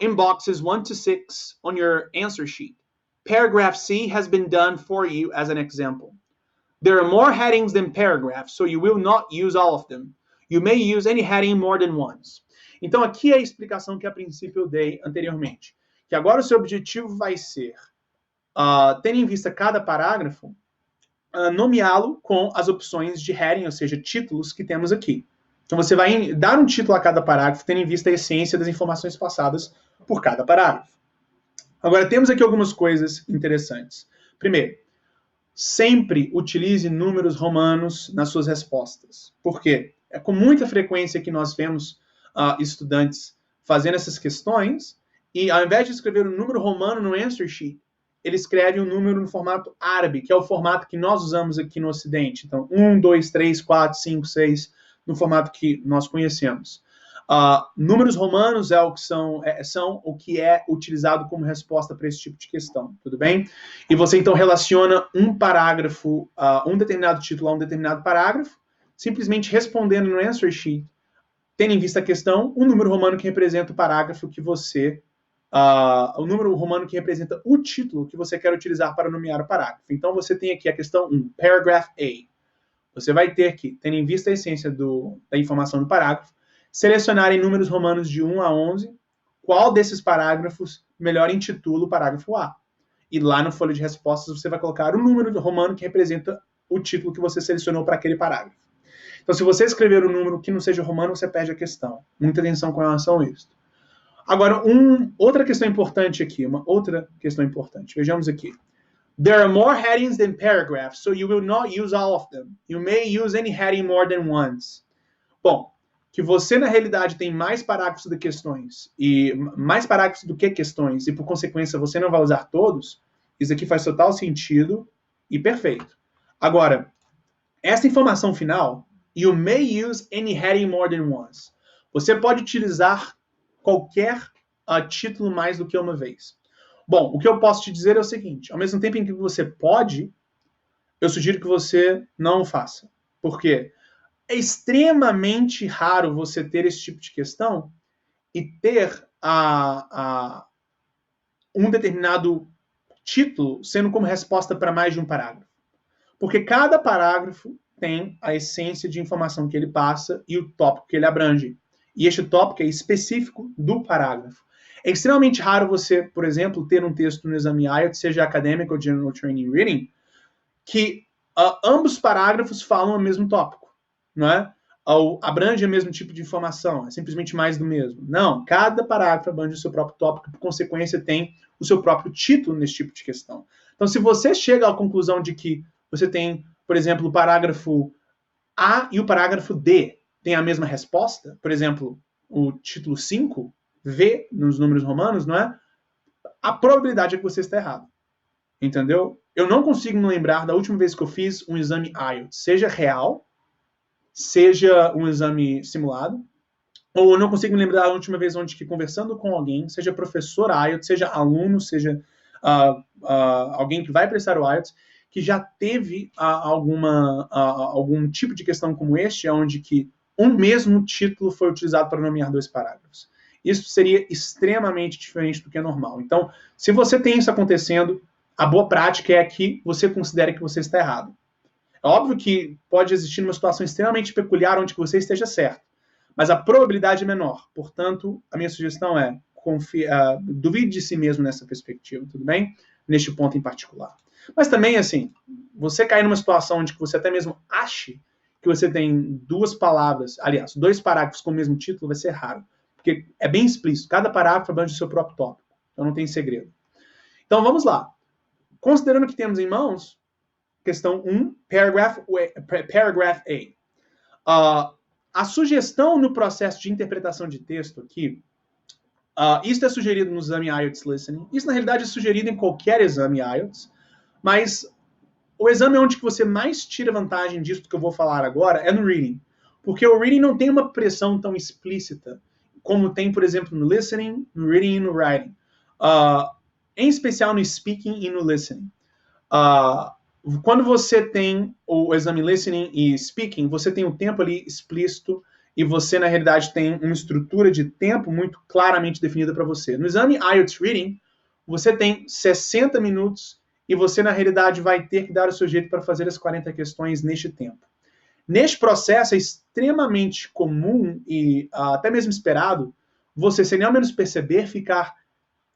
in boxes 1 to 6 on your answer sheet. Paragraph C has been done for you as an example. There are more headings than paragraphs, so you will not use all of them. You may use any heading more than once. Então, aqui é a explicação que a princípio eu dei anteriormente. Que agora o seu objetivo vai ser, tendo em vista cada parágrafo, nomeá-lo com as opções de heading, ou seja, títulos que temos aqui. Então, você vai dar um título a cada parágrafo, tendo em vista a essência das informações passadas por cada parágrafo. Agora, temos aqui algumas coisas interessantes. Primeiro, sempre utilize números romanos nas suas respostas. Por quê? É com muita frequência que nós vemos estudantes fazendo essas questões e, ao invés de escrever um número romano no answer sheet, ele escreve um número no formato árabe, que é o formato que nós usamos aqui no Ocidente. Então, 1, 2, 3, 4, 5, 6, no formato que nós conhecemos. Números romanos são o que é utilizado como resposta para esse tipo de questão, tudo bem? E você, então, relaciona um parágrafo, um determinado título a um determinado parágrafo, simplesmente respondendo no answer sheet, tendo em vista a questão, um número romano que representa o parágrafo que você... o número romano que representa o título que você quer utilizar para nomear o parágrafo. Então, você tem aqui a questão 1, paragraph A. Você vai ter que, tendo em vista a essência da informação do parágrafo, selecionar em números romanos de 1 a 11 qual desses parágrafos melhor intitula o parágrafo A. E lá no folha de respostas você vai colocar o número romano que representa o título que você selecionou para aquele parágrafo. Então, se você escrever um número que não seja romano, você perde a questão. Muita atenção com relação a isso. Agora, outra questão importante aqui, uma outra questão importante. Vejamos aqui. There are more headings than paragraphs, so you will not use all of them. You may use any heading more than once. Bom, que você na realidade tem mais parágrafos do que questões, e por consequência você não vai usar todos, isso aqui faz total sentido e perfeito. Agora, essa informação final, you may use any heading more than once. Você pode utilizar qualquer título mais do que uma vez. Bom, o que eu posso te dizer é o seguinte, ao mesmo tempo em que você pode, eu sugiro que você não o faça. Por quê? É extremamente raro você ter esse tipo de questão e ter um determinado título sendo como resposta para mais de um parágrafo. Porque cada parágrafo tem a essência de informação que ele passa e o tópico que ele abrange. E este tópico é específico do parágrafo. É extremamente raro você, por exemplo, ter um texto no exame IELTS, seja acadêmico ou General Training Reading, que ambos parágrafos falam o mesmo tópico, não é? Ou abrange o mesmo tipo de informação, é simplesmente mais do mesmo. Não, cada parágrafo abrange o seu próprio tópico, por consequência tem o seu próprio título nesse tipo de questão. Então, se você chega à conclusão de que você tem, por exemplo, o parágrafo A e o parágrafo D têm a mesma resposta, por exemplo, o título 5, V, nos números romanos, não é? A probabilidade é que você está errado. Entendeu? Eu não consigo me lembrar da última vez que eu fiz um exame IELTS, seja real, seja um exame simulado, ou eu não consigo me lembrar da última vez onde que conversando com alguém, seja professor IELTS, seja aluno, seja alguém que vai prestar o IELTS, que já teve algum tipo de questão como este, onde que um mesmo título foi utilizado para nomear 2 parágrafos. Isso seria extremamente diferente do que é normal. Então, se você tem isso acontecendo, a boa prática é que você considere que você está errado. É óbvio que pode existir uma situação extremamente peculiar onde você esteja certo, mas a probabilidade é menor. Portanto, a minha sugestão é duvide de si mesmo nessa perspectiva, tudo bem? Neste ponto em particular. Mas também, assim, você cair numa situação onde você até mesmo ache que você tem 2 palavras, aliás, 2 parágrafos com o mesmo título, vai ser raro. Porque é bem explícito, cada parágrafo abrange o seu próprio tópico. Então não tem segredo. Então vamos lá. Considerando que temos em mãos, questão 1, paragraph A. A sugestão no processo de interpretação de texto aqui, isso é sugerido no exame IELTS Listening, isso na realidade é sugerido em qualquer exame IELTS, mas o exame onde que você mais tira vantagem disso que eu vou falar agora é no Reading, porque o Reading não tem uma pressão tão explícita como tem, por exemplo, no Listening, no Reading e no Writing. Em especial no Speaking e no Listening. Quando você tem o exame Listening e Speaking, você tem o tempo ali explícito e você, na realidade, tem uma estrutura de tempo muito claramente definida para você. No exame IELTS Reading, você tem 60 minutos e você, na realidade, vai ter que dar o seu jeito para fazer as 40 questões neste tempo. Neste processo é extremamente comum e até mesmo esperado você, sem nem ao menos perceber, ficar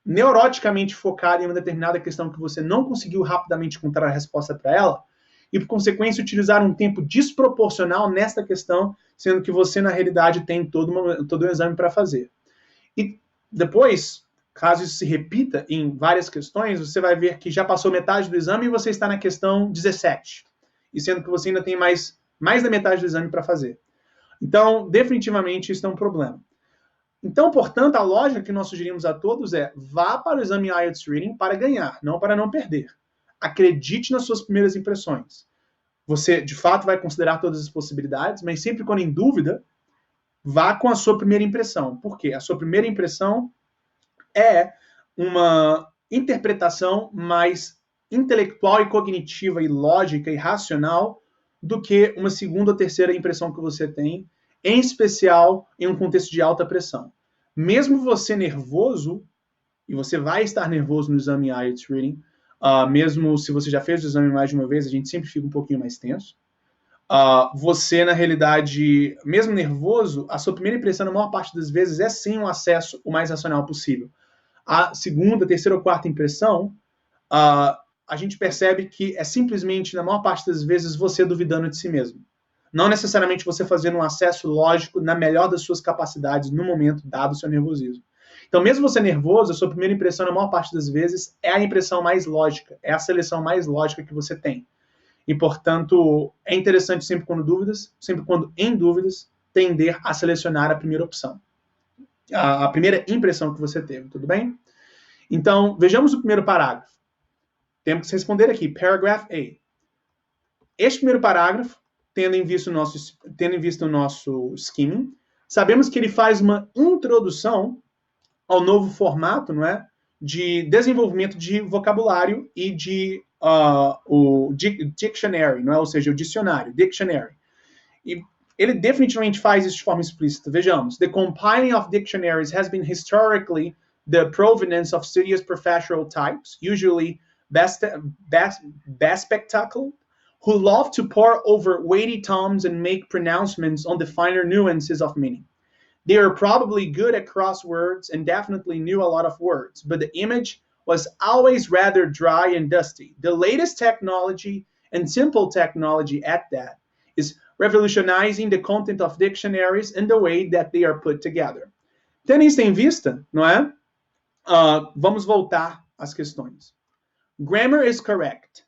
neuroticamente focado em uma determinada questão que você não conseguiu rapidamente encontrar a resposta para ela e, por consequência, utilizar um tempo desproporcional nesta questão, sendo que você, na realidade, tem todo um exame para fazer. E depois, caso isso se repita em várias questões, você vai ver que já passou metade do exame e você está na questão 17, e sendo que você ainda tem mais da metade do exame para fazer. Então, definitivamente, isso é um problema. Então, portanto, a lógica que nós sugerimos a todos é vá para o exame IELTS Reading para ganhar, não para não perder. Acredite nas suas primeiras impressões. Você, de fato, vai considerar todas as possibilidades, mas sempre quando em dúvida, vá com a sua primeira impressão. Por quê? A sua primeira impressão é uma interpretação mais intelectual e cognitiva e lógica e racional do que uma segunda ou terceira impressão que você tem, em especial em um contexto de alta pressão. Mesmo você nervoso, e você vai estar nervoso no exame IELTS Reading, mesmo se você já fez o exame mais de uma vez, a gente sempre fica um pouquinho mais tenso. Você, na realidade, mesmo nervoso, a sua primeira impressão, na maior parte das vezes, é sim um acesso o mais racional possível. A segunda, terceira ou quarta impressão, a gente percebe que é simplesmente, na maior parte das vezes, você duvidando de si mesmo. Não necessariamente você fazendo um acesso lógico na melhor das suas capacidades no momento, dado o seu nervosismo. Então, mesmo você nervoso, a sua primeira impressão, na maior parte das vezes, é a impressão mais lógica, é a seleção mais lógica que você tem. E, portanto, é interessante sempre quando em dúvidas, tender a selecionar a primeira opção. A primeira impressão que você teve, tudo bem? Então, vejamos o primeiro parágrafo. Temos que responder aqui, paragraph A. Este primeiro parágrafo, tendo em vista o nosso skimming, sabemos que ele faz uma introdução ao novo formato, não é? De desenvolvimento de vocabulário e de o dictionary, não é? Ou seja, o dicionário, dictionary. E ele definitivamente faz isso de forma explícita. Vejamos. The compiling of dictionaries has been historically the provenance of studious professional types, usually bespectacled, who love to pore over weighty tomes and make pronouncements on the finer nuances of meaning. They are probably good at crosswords and definitely knew a lot of words, but the image was always rather dry and dusty. The latest technology, and simple technology at that, is revolutionizing the content of dictionaries and the way that they are put together. Tendo isso em vista, não é? Vamos voltar às questões. Grammar is correct.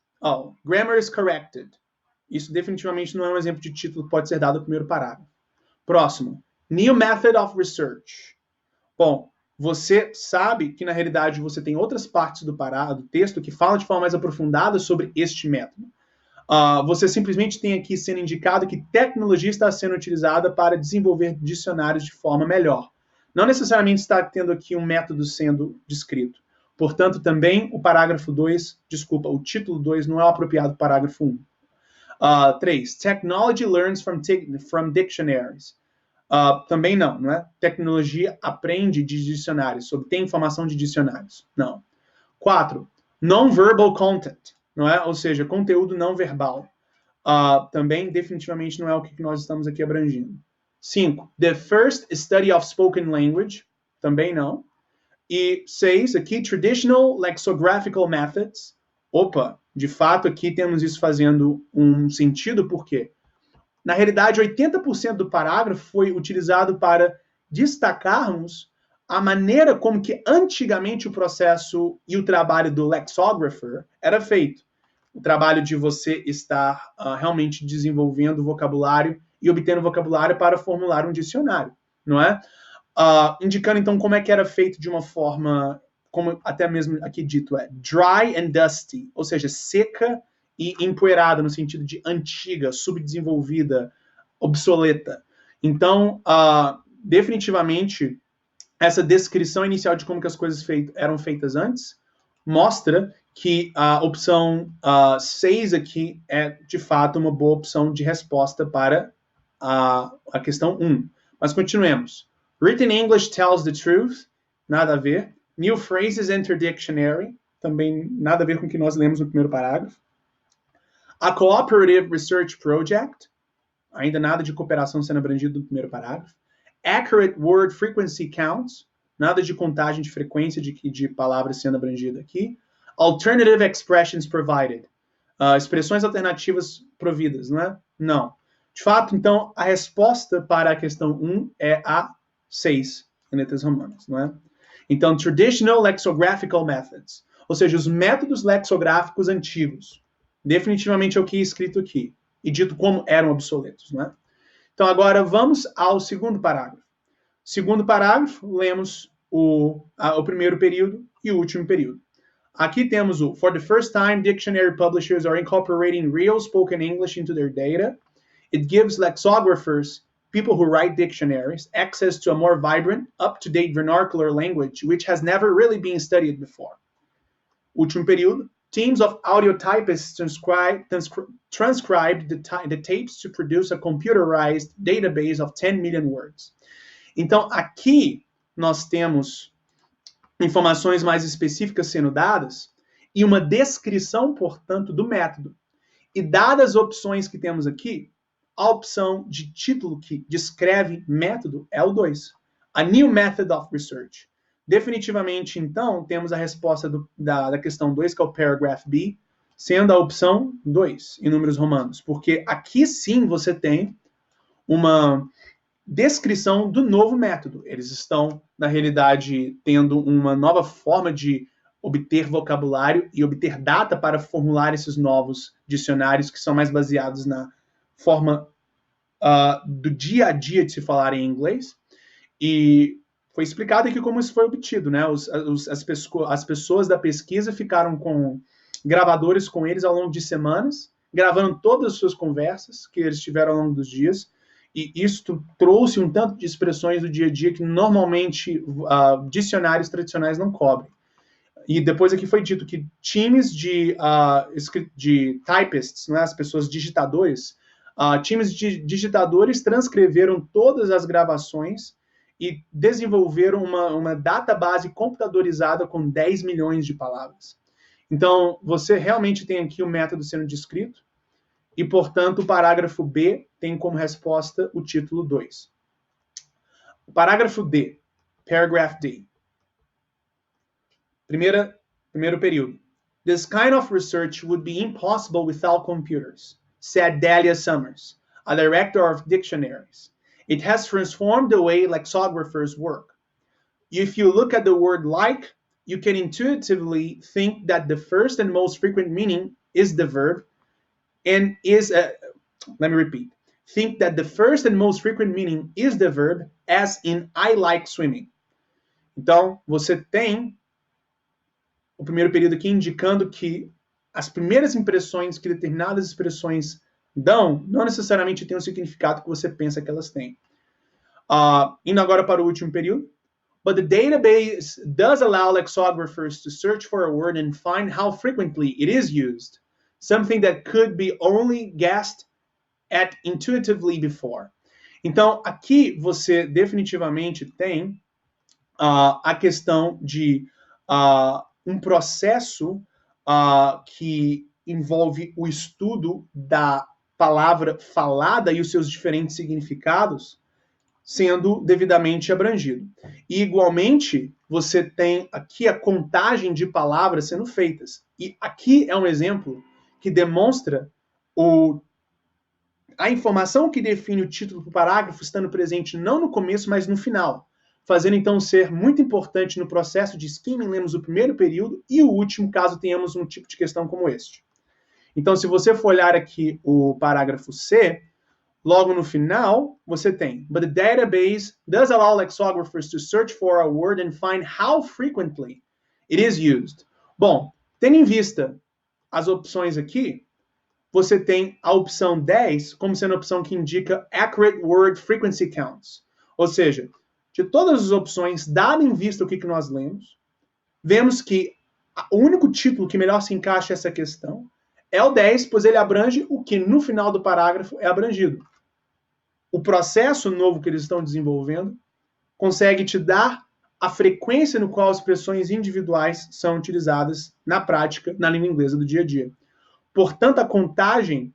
Grammar is corrected. Isso definitivamente não é um exemplo de título que pode ser dado no primeiro parágrafo. Próximo. New method of research. Bom, você sabe que na realidade você tem outras partes do texto que falam de forma mais aprofundada sobre este método. Você simplesmente tem aqui sendo indicado que tecnologia está sendo utilizada para desenvolver dicionários de forma melhor. Não necessariamente está tendo aqui um método sendo descrito. Portanto, também o título 2 não é o apropriado parágrafo 1. 3. Technology learns from dictionaries. Também não é? Tecnologia aprende de dicionários, obtém informação de dicionários. Não. 4. Non-verbal content, não é? Ou seja, conteúdo não verbal. Também definitivamente não é o que nós estamos aqui abrangindo. 5. The first study of spoken language, também não. E 6, aqui, traditional lexicographical methods. De fato, aqui temos isso fazendo um sentido, por quê? Na realidade, 80% do parágrafo foi utilizado para destacarmos a maneira como que antigamente o processo e o trabalho do lexographer era feito. O trabalho de você estar realmente desenvolvendo vocabulário e obtendo vocabulário para formular um dicionário, não é? Indicando, então, como é que era feito de uma forma, como até mesmo aqui dito, dry and dusty, ou seja, seca e empoeirada, no sentido de antiga, subdesenvolvida, obsoleta. Então, definitivamente, essa descrição inicial de como que as coisas eram feitas antes mostra que a opção 6 aqui é, de fato, uma boa opção de resposta para a questão 1. Mas continuemos. Written English tells the truth, nada a ver. New phrases enter dictionary, também nada a ver com o que nós lemos no primeiro parágrafo. A cooperative research project, ainda nada de cooperação sendo abrangido no primeiro parágrafo. Accurate word frequency counts, nada de contagem de frequência de palavras sendo abrangida aqui. Alternative expressions provided, expressões alternativas providas, não é? Não. De fato, então, a resposta para a questão 1 é a 6, em letras romanas, não é? Então, traditional lexicographical methods, ou seja, os métodos lexicográficos antigos, definitivamente é o que é escrito aqui, e dito como eram obsoletos, não é? Então, agora vamos ao segundo parágrafo. Segundo parágrafo, lemos o primeiro período e o último período. Aqui temos o For the first time, dictionary publishers are incorporating real spoken English into their data. It gives lexicographers, people who write dictionaries, access to a more vibrant, up-to-date vernacular language, which has never really been studied before. Último período. Teams of audio typists transcribed the tapes to produce a computerized database of 10 million words. Então, aqui nós temos informações mais específicas sendo dadas e uma descrição, portanto, do método. E dadas as opções que temos aqui, a opção de título que descreve método é o 2. A New Method of Research. Definitivamente, então, temos a resposta da questão 2, que é o paragraph B, sendo a opção 2, em números romanos. Porque aqui sim você tem uma descrição do novo método. Eles estão, na realidade, tendo uma nova forma de obter vocabulário e obter data para formular esses novos dicionários que são mais baseados na forma do dia a dia de se falar em inglês. E foi explicado aqui como isso foi obtido, né? As pessoas da pesquisa ficaram com gravadores com eles ao longo de semanas, gravando todas as suas conversas que eles tiveram ao longo dos dias, e isto trouxe um tanto de expressões do dia a dia que normalmente dicionários tradicionais não cobrem. E depois aqui foi dito que times de typists, né, as pessoas digitadores, times de digitadores transcreveram todas as gravações e desenvolveram uma database computadorizada com 10 milhões de palavras. Então, você realmente tem aqui o método sendo descrito e, portanto, o parágrafo B tem como resposta o título 2. O parágrafo D, paragraph D. Primeiro período. This kind of research would be impossible without computers, said Dahlia Summers, a director of dictionaries. It has transformed the way lexicographers work. If you look at the word like, you can intuitively think that the first and most frequent meaning is the verb and let me repeat. Think that the first and most frequent meaning is the verb, as in I like swimming. Então, você tem o primeiro período aqui indicando que as primeiras impressões que determinadas expressões dão não necessariamente têm o significado que você pensa que elas têm. Indo agora para o último período. But the database does allow lexicographers to search for a word and find how frequently it is used, something that could be only guessed at intuitively before. Então, aqui você definitivamente tem a questão de um processo que envolve o estudo da palavra falada e os seus diferentes significados sendo devidamente abrangido. E, igualmente, você tem aqui a contagem de palavras sendo feitas. E aqui é um exemplo que demonstra a informação que define o título do parágrafo estando presente não no começo, mas no final, fazendo então ser muito importante no processo de skimming, lemos o primeiro período e o último, caso tenhamos um tipo de questão como este. Então, se você for olhar aqui o parágrafo C, logo no final, você tem, but the database does allow lexicographers to search for a word and find how frequently it is used. Bom, tendo em vista as opções aqui, você tem a opção 10 como sendo a opção que indica accurate word frequency counts. Ou seja, de todas as opções, dado em vista o que nós lemos, vemos que o único título que melhor se encaixa essa questão é o 10, pois ele abrange o que no final do parágrafo é abrangido. O processo novo que eles estão desenvolvendo consegue te dar a frequência no qual expressões individuais são utilizadas na prática, na língua inglesa do dia a dia. Portanto, a contagem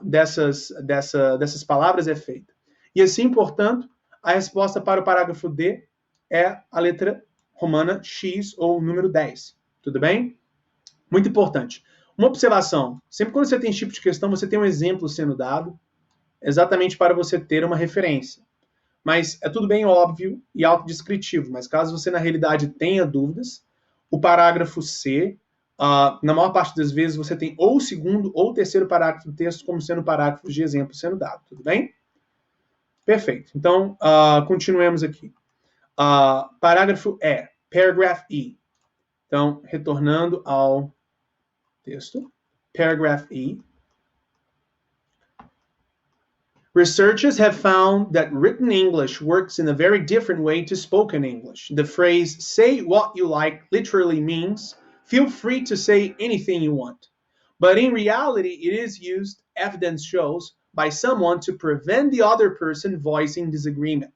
dessas palavras é feita. E assim, portanto, a resposta para o parágrafo D é a letra romana X ou número 10. Tudo bem? Muito importante. Uma observação. Sempre quando você tem esse tipo de questão, você tem um exemplo sendo dado, exatamente para você ter uma referência. Mas é tudo bem óbvio e autodescritivo. Mas caso você, na realidade, tenha dúvidas, o parágrafo C, na maior parte das vezes, você tem ou o segundo ou o terceiro parágrafo do texto como sendo parágrafos de exemplo sendo dado. Tudo bem? Perfeito. Então, continuemos aqui. Parágrafo E, paragraph E. Então, retornando ao texto. Paragraph E. Researchers have found that written English works in a very different way to spoken English. The phrase, say what you like, literally means, feel free to say anything you want. But in reality, it is used, evidence shows, by someone to prevent the other person voicing disagreement.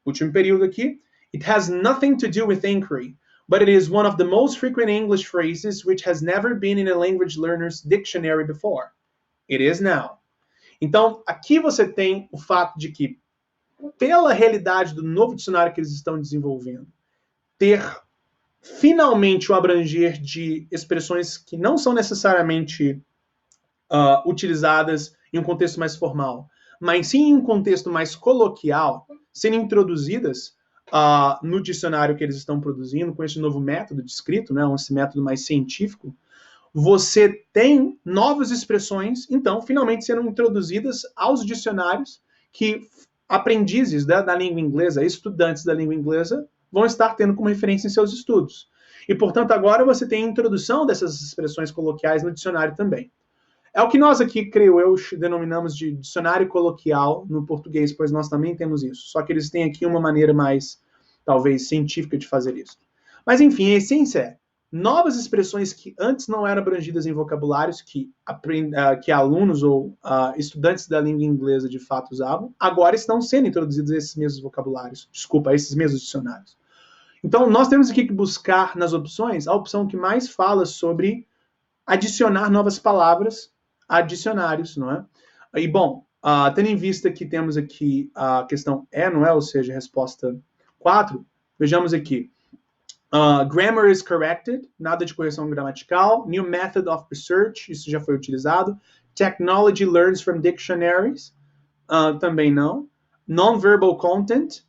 Último período aqui. It has nothing to do with inquiry, but it is one of the most frequent English phrases which has never been in a language learner's dictionary before. It is now. Então, aqui você tem o fato de que, pela realidade do novo dicionário que eles estão desenvolvendo, ter finalmente o abranger de expressões que não são necessariamente utilizadas em um contexto mais formal, mas sim em um contexto mais coloquial, sendo introduzidas no dicionário que eles estão produzindo, com esse novo método de escrito, né, esse método mais científico, você tem novas expressões, então, finalmente sendo introduzidas aos dicionários que aprendizes da língua inglesa, estudantes da língua inglesa, vão estar tendo como referência em seus estudos. E, portanto, agora você tem a introdução dessas expressões coloquiais no dicionário também. É o que nós aqui, creio eu, denominamos de dicionário coloquial no português, pois nós também temos isso. Só que eles têm aqui uma maneira mais, talvez, científica de fazer isso. Mas, enfim, a essência é novas expressões que antes não eram abrangidas em vocabulários que alunos ou estudantes da língua inglesa de fato usavam, agora estão sendo introduzidos esses mesmos vocabulários. Desculpa, esses mesmos dicionários. Então, nós temos aqui que buscar nas opções a opção que mais fala sobre adicionar novas palavras a dicionários, não é? E, bom, tendo em vista que temos aqui a questão E, não é? Ou seja, a resposta 4, vejamos aqui. Grammar is corrected, nada de correção gramatical. New method of research, isso já foi utilizado. Technology learns from dictionaries, também não. Non-verbal content,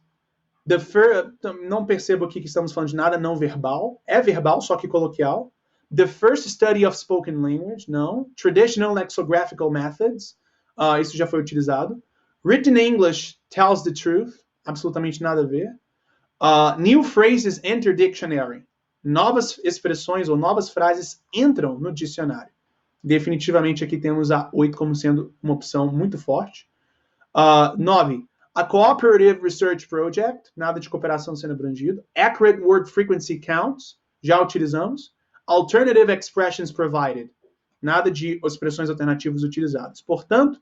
não percebo aqui que estamos falando de nada não verbal. É verbal, só que coloquial. The first study of spoken language, não. Traditional lexicographical methods, isso já foi utilizado. Written English tells the truth, absolutamente nada a ver. New phrases enter dictionary. Novas expressões ou novas frases entram no dicionário. Definitivamente aqui temos a 8 como sendo uma opção muito forte. 9. A cooperative research project, nada de cooperação sendo abrangido. Accurate word frequency counts, já utilizamos. Alternative expressions provided, nada de expressões alternativas utilizadas. Portanto,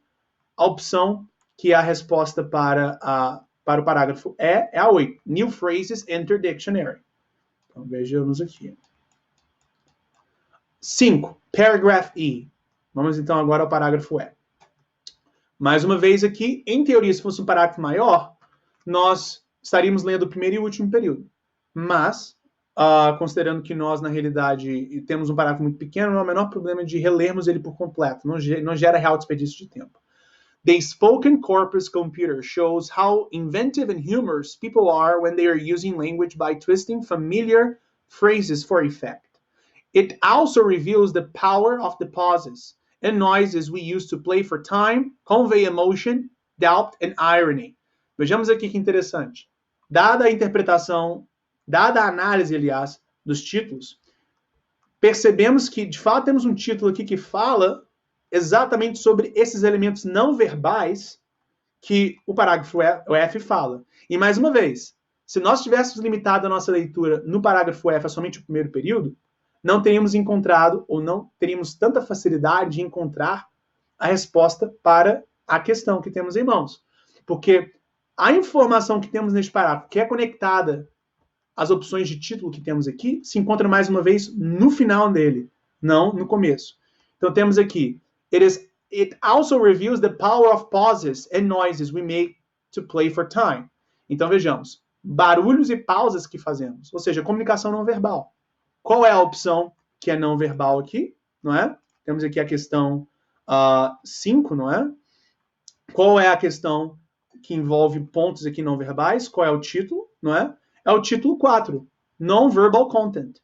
a opção que é a resposta para o parágrafo é a 8. New phrases enter dictionary. Então, vejamos aqui. 5. Paragraph E. Vamos então agora ao parágrafo E. Mais uma vez aqui, em teoria, se fosse um parágrafo maior, nós estaríamos lendo o primeiro e o último período. Mas, considerando que nós, na realidade, temos um parágrafo muito pequeno, não há o menor problema de relermos ele por completo. Não gera real desperdício de tempo. The spoken corpus computer shows how inventive and humorous people are when they are using language by twisting familiar phrases for effect. It also reveals the power of the pauses and noises we use to play for time, convey emotion, doubt and irony. Vejamos aqui que interessante. Dada a interpretação, dada a análise, aliás, dos títulos, percebemos que, de fato, temos um título aqui que fala exatamente sobre esses elementos não verbais que o parágrafo F fala. E, mais uma vez, se nós tivéssemos limitado a nossa leitura no parágrafo F a somente o primeiro período, não teríamos encontrado, ou não teríamos tanta facilidade de encontrar a resposta para a questão que temos em mãos. Porque a informação que temos neste parágrafo, que é conectada às opções de título que temos aqui, se encontra mais uma vez no final dele, não no começo. Então temos aqui, it also reveals the power of pauses and noises we make to play for time. Então vejamos, barulhos e pausas que fazemos, ou seja, comunicação não verbal. Qual é a opção que é não verbal aqui, não é? Temos aqui a questão 5, não é? Qual é a questão que envolve pontos aqui não verbais? Qual é o título, não é? É o título 4, Non-Verbal Content.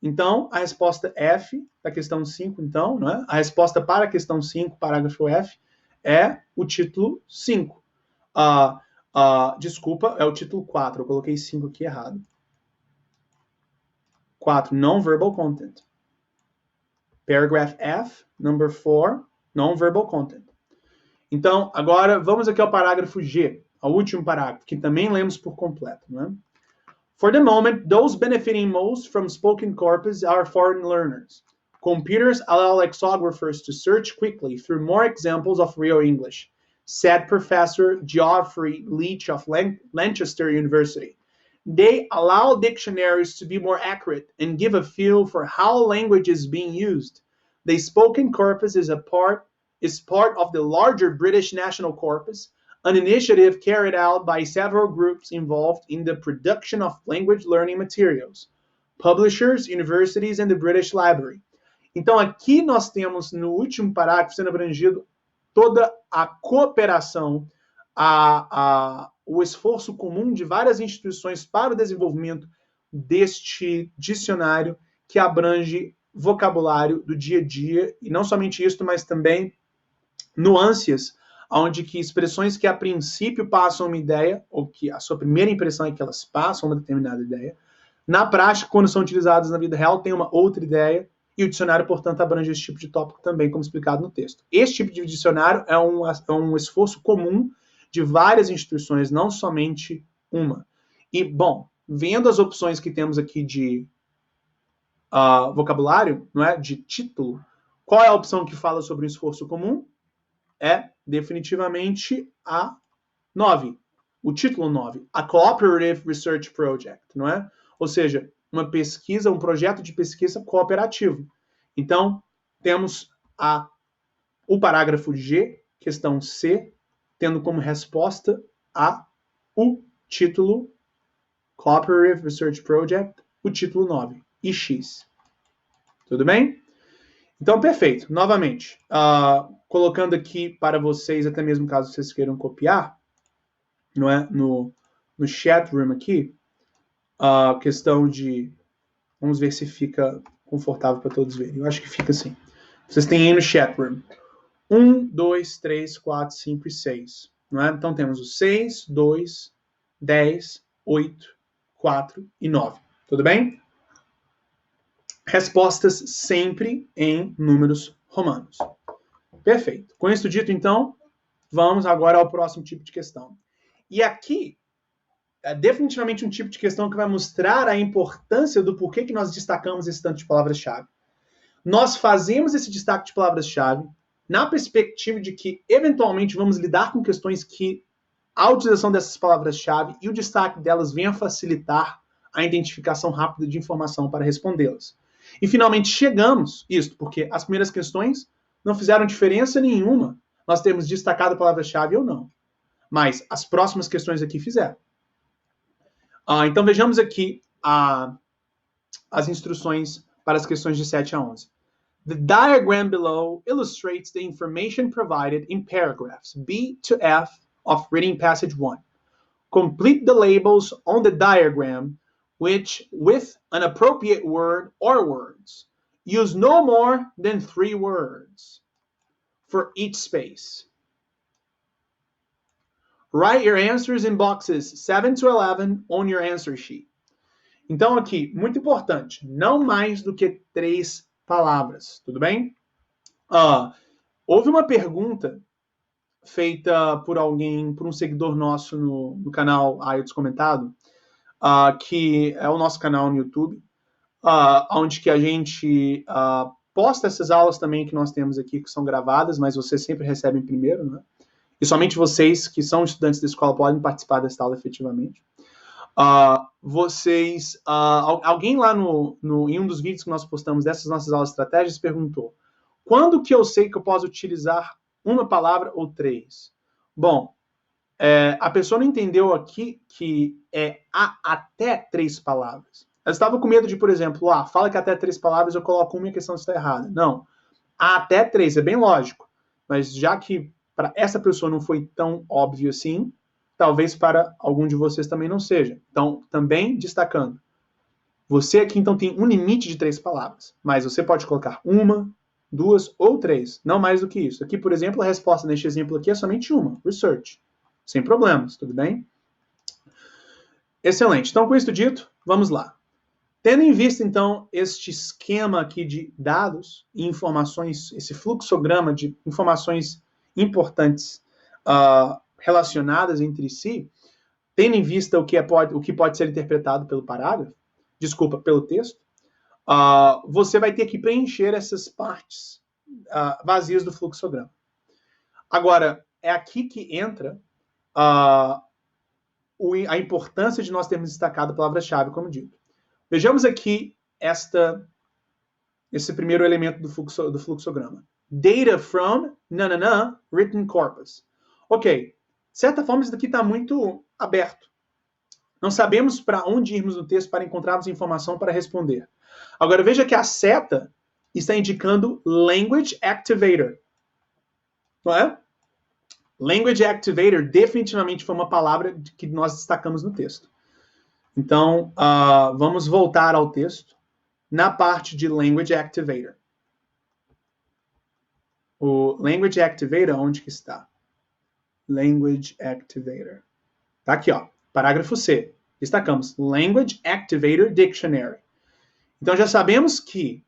Então, a resposta F da questão 5, então, não é? A resposta para a questão 5, parágrafo F, é o título 5. Desculpa, é o título 4, eu coloquei 5 aqui errado. 4, non-verbal content. Paragraph F, number 4, non-verbal content. Então, agora vamos aqui ao parágrafo G, ao último parágrafo, que também lemos por completo, não é? For the moment, those benefiting most from spoken corpus are foreign learners. Computers allow lexicographers to search quickly through more examples of real English, said Professor Geoffrey Leach of Lancaster University. They allow dictionaries to be more accurate and give a feel for how language is being used. The spoken corpus is part of the larger British National Corpus, an initiative carried out by several groups involved in the production of language learning materials, publishers, universities, and the British Library. Então, aqui nós temos, no último parágrafo, sendo abrangido toda a cooperação, o esforço comum de várias instituições para o desenvolvimento deste dicionário que abrange vocabulário do dia a dia, e não somente isso, mas também nuances, onde que expressões que a princípio passam uma ideia, ou que a sua primeira impressão é que elas passam uma determinada ideia, na prática, quando são utilizadas na vida real, tem uma outra ideia, e o dicionário, portanto, abrange esse tipo de tópico também, como explicado no texto. Este tipo de dicionário é um esforço comum de várias instituições, não somente uma. E, bom, vendo as opções que temos aqui de vocabulário, não é, de título, qual é a opção que fala sobre o esforço comum? É definitivamente a 9, o título 9, a Cooperative Research Project, não é? Ou seja, uma pesquisa, um projeto de pesquisa cooperativo. Então, temos o parágrafo G, questão C, tendo como resposta o título Cooperative Research Project, o título 9, e X. Tudo bem? Então, perfeito. Novamente, colocando aqui para vocês, até mesmo caso vocês queiram copiar, não é? No chat room aqui, a questão de... Vamos ver se fica confortável para todos verem. Eu acho que fica assim. Vocês têm aí no chat room 1, 2, 3, 4, 5 e 6. Não é? Então temos o 6, 2, 10, 8, 4 e 9. Tudo bem? Respostas sempre em números romanos. Perfeito. Com isso dito, então, vamos agora ao próximo tipo de questão. E aqui é definitivamente um tipo de questão que vai mostrar a importância do porquê que nós destacamos esse tanto de palavras-chave. Nós fazemos esse destaque de palavras-chave na perspectiva de que, eventualmente, vamos lidar com questões que a utilização dessas palavras-chave e o destaque delas venha facilitar a identificação rápida de informação para respondê-las. E, finalmente, chegamos, isto porque as primeiras questões não fizeram diferença nenhuma nós termos destacado a palavra-chave ou não. Mas as próximas questões aqui fizeram. Então, vejamos aqui as instruções para as questões de 7 a 11. The diagram below illustrates the information provided in paragraphs B to F of reading passage 1. Complete the labels on the diagram with an appropriate word or words. Use no more than 3 words for each space. Write your answers in boxes 7 to 11 on your answer sheet. Então aqui, muito importante, não mais do que 3 palavras, tudo bem? Houve uma pergunta feita por alguém, por um seguidor nosso no canal IELTS Comentado, que é o nosso canal no YouTube, onde que a gente posta essas aulas também que nós temos aqui, que são gravadas, mas vocês sempre recebem primeiro, né? E somente vocês que são estudantes da escola podem participar dessa aula efetivamente. Alguém lá em um dos vídeos que nós postamos dessas nossas aulas de estratégias perguntou: quando que eu sei que eu posso utilizar uma palavra ou 3? Bom, a pessoa não entendeu aqui que há até 3 palavras. Ela estava com medo de, por exemplo, fala que até 3 palavras eu coloco uma e a questão está errada. Não, há até 3, é bem lógico. Mas já que para essa pessoa não foi tão óbvio assim, talvez para algum de vocês também não seja. Então, também destacando, você aqui então tem um limite de 3 palavras, mas você pode colocar 1, 2 ou 3, não mais do que isso. Aqui, por exemplo, a resposta neste exemplo aqui é somente uma, research, sem problemas, tudo bem? Excelente. Então, com isso dito, vamos lá. Tendo em vista, então, este esquema aqui de dados e informações, esse fluxograma de informações importantes relacionadas entre si, tendo em vista o que pode ser interpretado pelo parágrafo, pelo texto, você vai ter que preencher essas partes vazias do fluxograma. Agora, é aqui que entra a importância de nós termos destacado a palavra-chave, como dito. Vejamos aqui esse primeiro elemento do fluxograma. Data from, written corpus. Ok, de certa forma isso daqui está muito aberto. Não sabemos para onde irmos no texto para encontrarmos informação para responder. Agora veja que a seta está indicando Language Activator. Não é? Language Activator definitivamente foi uma palavra que nós destacamos no texto. Então, vamos voltar ao texto na parte de Language Activator. O Language Activator, onde que está? Language Activator. Tá aqui, ó. Parágrafo C. Destacamos Language Activator Dictionary. Então, já sabemos que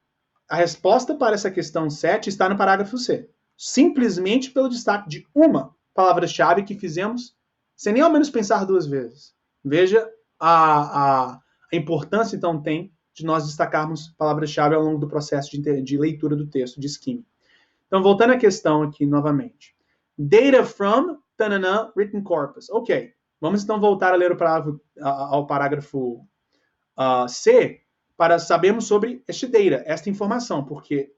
a resposta para essa questão 7 está no parágrafo C. Simplesmente pelo destaque de uma palavra-chave que fizemos sem nem ao menos pensar duas vezes. Veja a importância, então, tem de nós destacarmos palavras-chave ao longo do processo de leitura do texto, de skimming. Então, voltando à questão aqui novamente. Data from tanana, written corpus. Ok, vamos então voltar a ler ao parágrafo C para sabermos sobre este data, esta informação, porque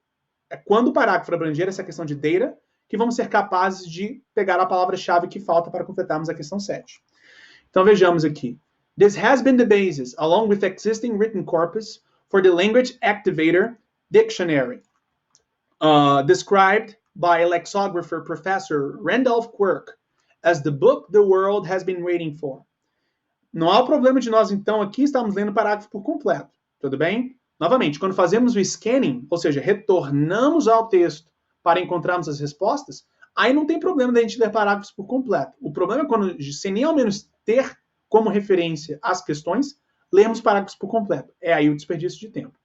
é quando o parágrafo abranger essa questão de data que vamos ser capazes de pegar a palavra-chave que falta para completarmos a questão 7. Então, vejamos aqui. This has been the basis, along with existing written corpus, for the Language Activator Dictionary, described by lexicographer Professor Randolph Quirk as the book the world has been waiting for. Não há problema de nós, então, aqui estamos lendo o parágrafo por completo. Tudo bem? Novamente, quando fazemos o scanning, ou seja, retornamos ao texto para encontrarmos as respostas, aí não tem problema da gente ler parágrafos por completo. O problema é quando, sem nem ao menos ter como referência as questões, lermos parágrafos por completo. É aí o desperdício de tempo.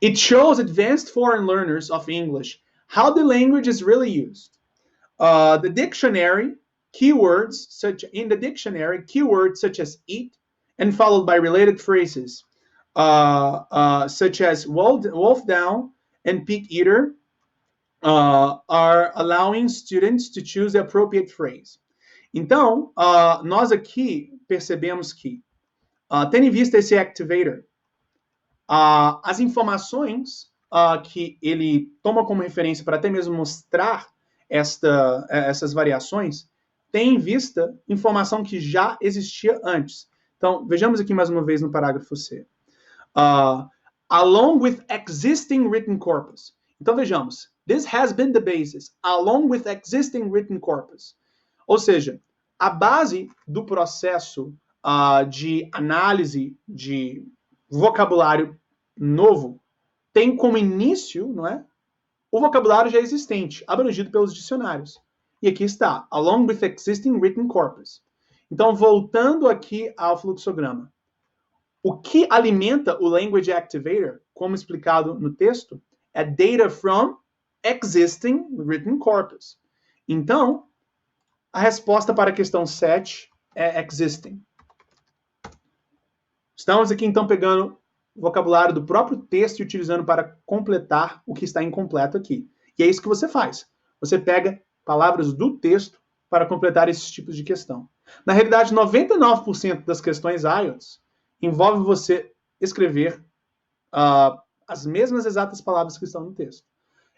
It shows advanced foreign learners of English how the language is really used. The dictionary, keywords such as eat and followed by related phrases such as wolf down and pig eater are allowing students to choose the appropriate phrase. Então, nós aqui percebemos que, tendo em vista esse activator, as informações que ele toma como referência para até mesmo mostrar essas variações, tem em vista informação que já existia antes. Então, vejamos aqui mais uma vez no parágrafo C. Along with existing written corpus. Então, vejamos. This has been the basis, along with existing written corpus. Ou seja, a base do processo de análise de vocabulário novo tem como início, não é, o vocabulário já existente, abrangido pelos dicionários. E aqui está, along with existing written corpus. Então, voltando aqui ao fluxograma. O que alimenta o Language Activator, como explicado no texto, é data from existing written corpus. Então, a resposta para a questão 7 é existing. Estamos aqui, então, pegando o vocabulário do próprio texto e utilizando para completar o que está incompleto aqui. E é isso que você faz. Você pega palavras do texto para completar esses tipos de questão. Na realidade, 99% das questões IELTS envolve você escrever as mesmas exatas palavras que estão no texto.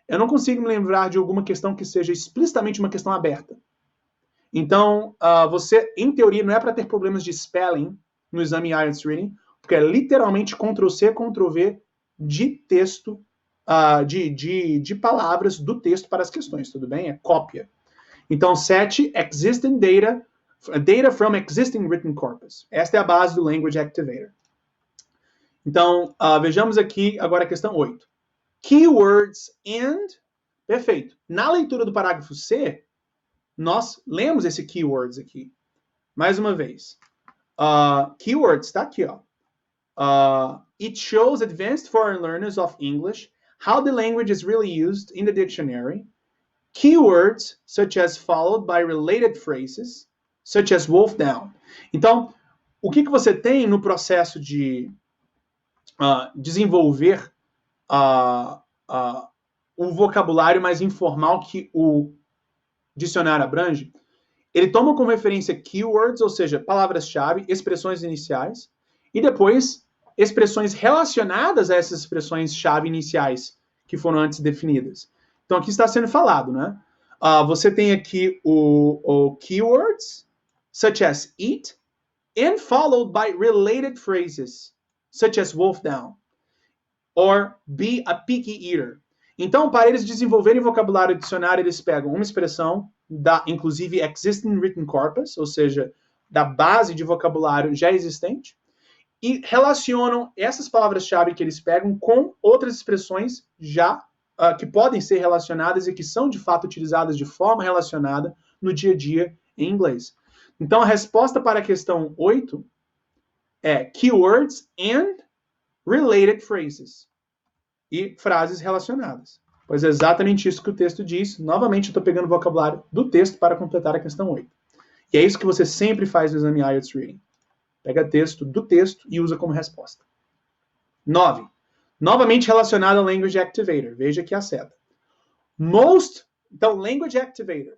Eu não consigo me lembrar de alguma questão que seja explicitamente uma questão aberta. Então, você, em teoria, não é para ter problemas de spelling no exame IELTS Reading, porque é literalmente Ctrl+C, Ctrl+V de texto, de palavras do texto para as questões, tudo bem? É cópia. Então, 7, existing data from existing written corpus. Esta é a base do Language Activator. Então, vejamos aqui agora a questão 8. Keywords and... Perfeito. Na leitura do parágrafo C, nós lemos esse keywords aqui. Mais uma vez. Keywords, está aqui, ó. It shows advanced foreign learners of English how the language is really used in the dictionary. Keywords, such as followed by related phrases, such as wolf down. Então, o que você tem no processo de desenvolver o vocabulário mais informal que o dicionário abrange? Ele toma como referência keywords, ou seja, palavras-chave, expressões iniciais, e depois expressões relacionadas a essas expressões-chave iniciais que foram antes definidas. Então, aqui está sendo falado, né? Você tem aqui o keywords, such as eat, and followed by related phrases, such as wolf down, or be a picky eater. Então, para eles desenvolverem vocabulário dicionário, eles pegam uma expressão da, inclusive, existing written corpus, ou seja, da base de vocabulário já existente, e relacionam essas palavras-chave que eles pegam com outras expressões já que podem ser relacionadas e que são, de fato, utilizadas de forma relacionada no dia a dia em inglês. Então, a resposta para a questão 8 é keywords and related phrases. E frases relacionadas. Pois é exatamente isso que o texto diz. Novamente, eu estou pegando o vocabulário do texto para completar a questão 8. E é isso que você sempre faz no exame IELTS Reading. Pega texto do texto e usa como resposta. 9. Novamente relacionado ao Language Activator. Veja aqui a seta. Então, Language Activator.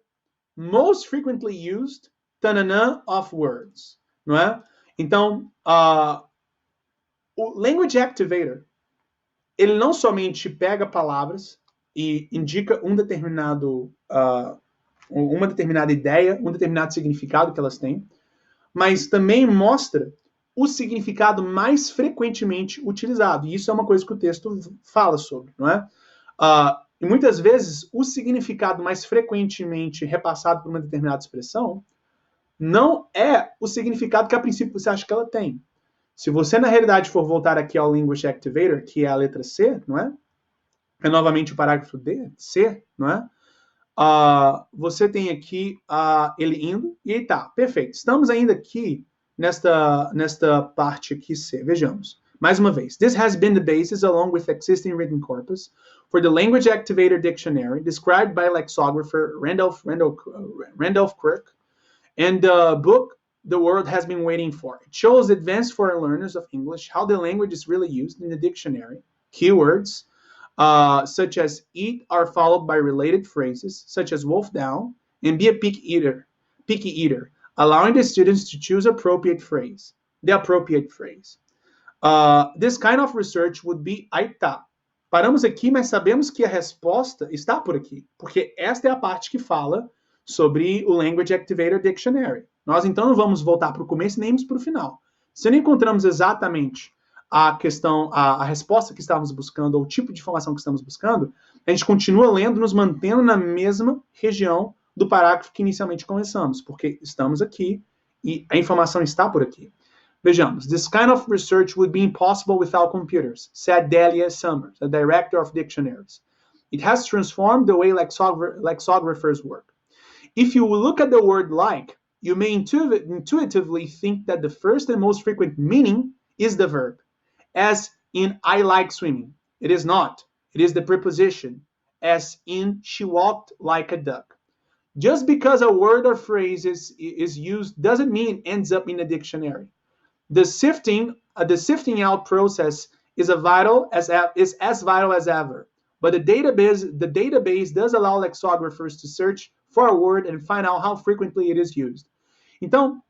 Most frequently used tanana of words. Não é? Então, o Language Activator, ele não somente pega palavras e indica uma determinada ideia, um determinado significado que elas têm, mas também mostra o significado mais frequentemente utilizado. E isso é uma coisa que o texto fala sobre, não é? E muitas vezes, o significado mais frequentemente repassado por uma determinada expressão não é o significado que a princípio você acha que ela tem. Se você, na realidade, for voltar aqui ao Language Activator, que é a letra C, não é? É novamente o parágrafo D, C, não é? Você tem aqui ele indo, e tá, perfeito. Estamos ainda aqui nesta parte aqui C. Vejamos. Mais uma vez. This has been the basis, along with existing written corpus, for the Language Activator Dictionary, described by lexicographer Randolph Kirk, and the book the world has been waiting for. It shows advanced foreign learners of English how the language is really used in the dictionary. Keywords such as eat are followed by related phrases such as wolf down and be a picky eater, allowing the students to choose the appropriate phrase. This kind of research would be... Aí tá. Paramos aqui, mas sabemos que a resposta está por aqui, porque esta é a parte que fala sobre o Language Activator Dictionary. Nós, então, não vamos voltar para o começo nem para o final. Se não encontramos exatamente a questão, a resposta que estávamos buscando, ou o tipo de informação que estamos buscando, a gente continua lendo, nos mantendo na mesma região do parágrafo que inicialmente começamos, porque estamos aqui e a informação está por aqui. Vejamos. This kind of research would be impossible without computers, said Delia Summers, a director of dictionaries. It has transformed the way lexicographers work. If you look at the word like, you may intuitively think that the first and most frequent meaning is the verb, as in I like swimming. It is not. It is the preposition, as in she walked like a duck. Just because a word or phrase is used doesn't mean it ends up in a dictionary. The sifting out process is as vital as ever. But the database does allow lexicographers to search for a word and find out how frequently it is used. Então,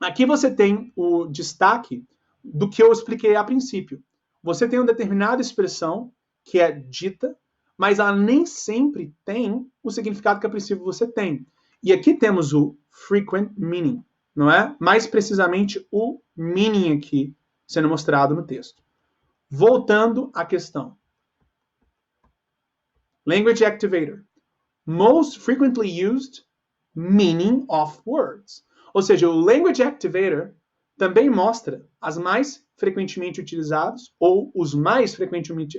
aqui você tem o destaque do que eu expliquei a princípio. Você tem uma determinada expressão que é dita, mas ela nem sempre tem o significado que a princípio você tem. E aqui temos o frequent meaning, não é? Mais precisamente o meaning aqui sendo mostrado no texto. Voltando à questão. Language Activator. Most frequently used meaning of words. Ou seja, o Language Activator também mostra as mais frequentemente utilizados ou os mais frequentemente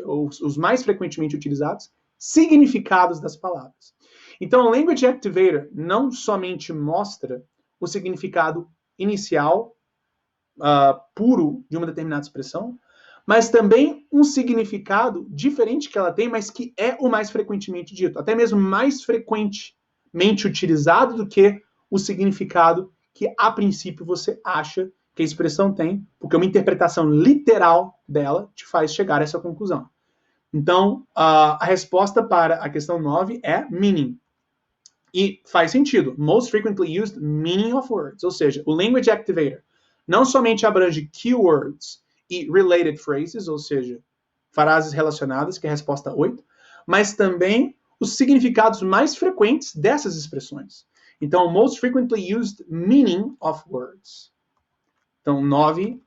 utilizados significados das palavras. Então, o Language Activator não somente mostra o significado inicial puro de uma determinada expressão, mas também um significado diferente que ela tem, mas que é o mais frequentemente dito, até mesmo mais frequentemente utilizado do que o significado que a princípio você acha que a expressão tem, porque uma interpretação literal dela te faz chegar a essa conclusão. Então, a resposta para a questão 9 é meaning. E faz sentido. Most frequently used meaning of words. Ou seja, o Language Activator não somente abrange keywords e related phrases, ou seja, frases relacionadas, que é a resposta 8, mas também os significados mais frequentes dessas expressões. Então, most frequently used meaning of words. Então, 9,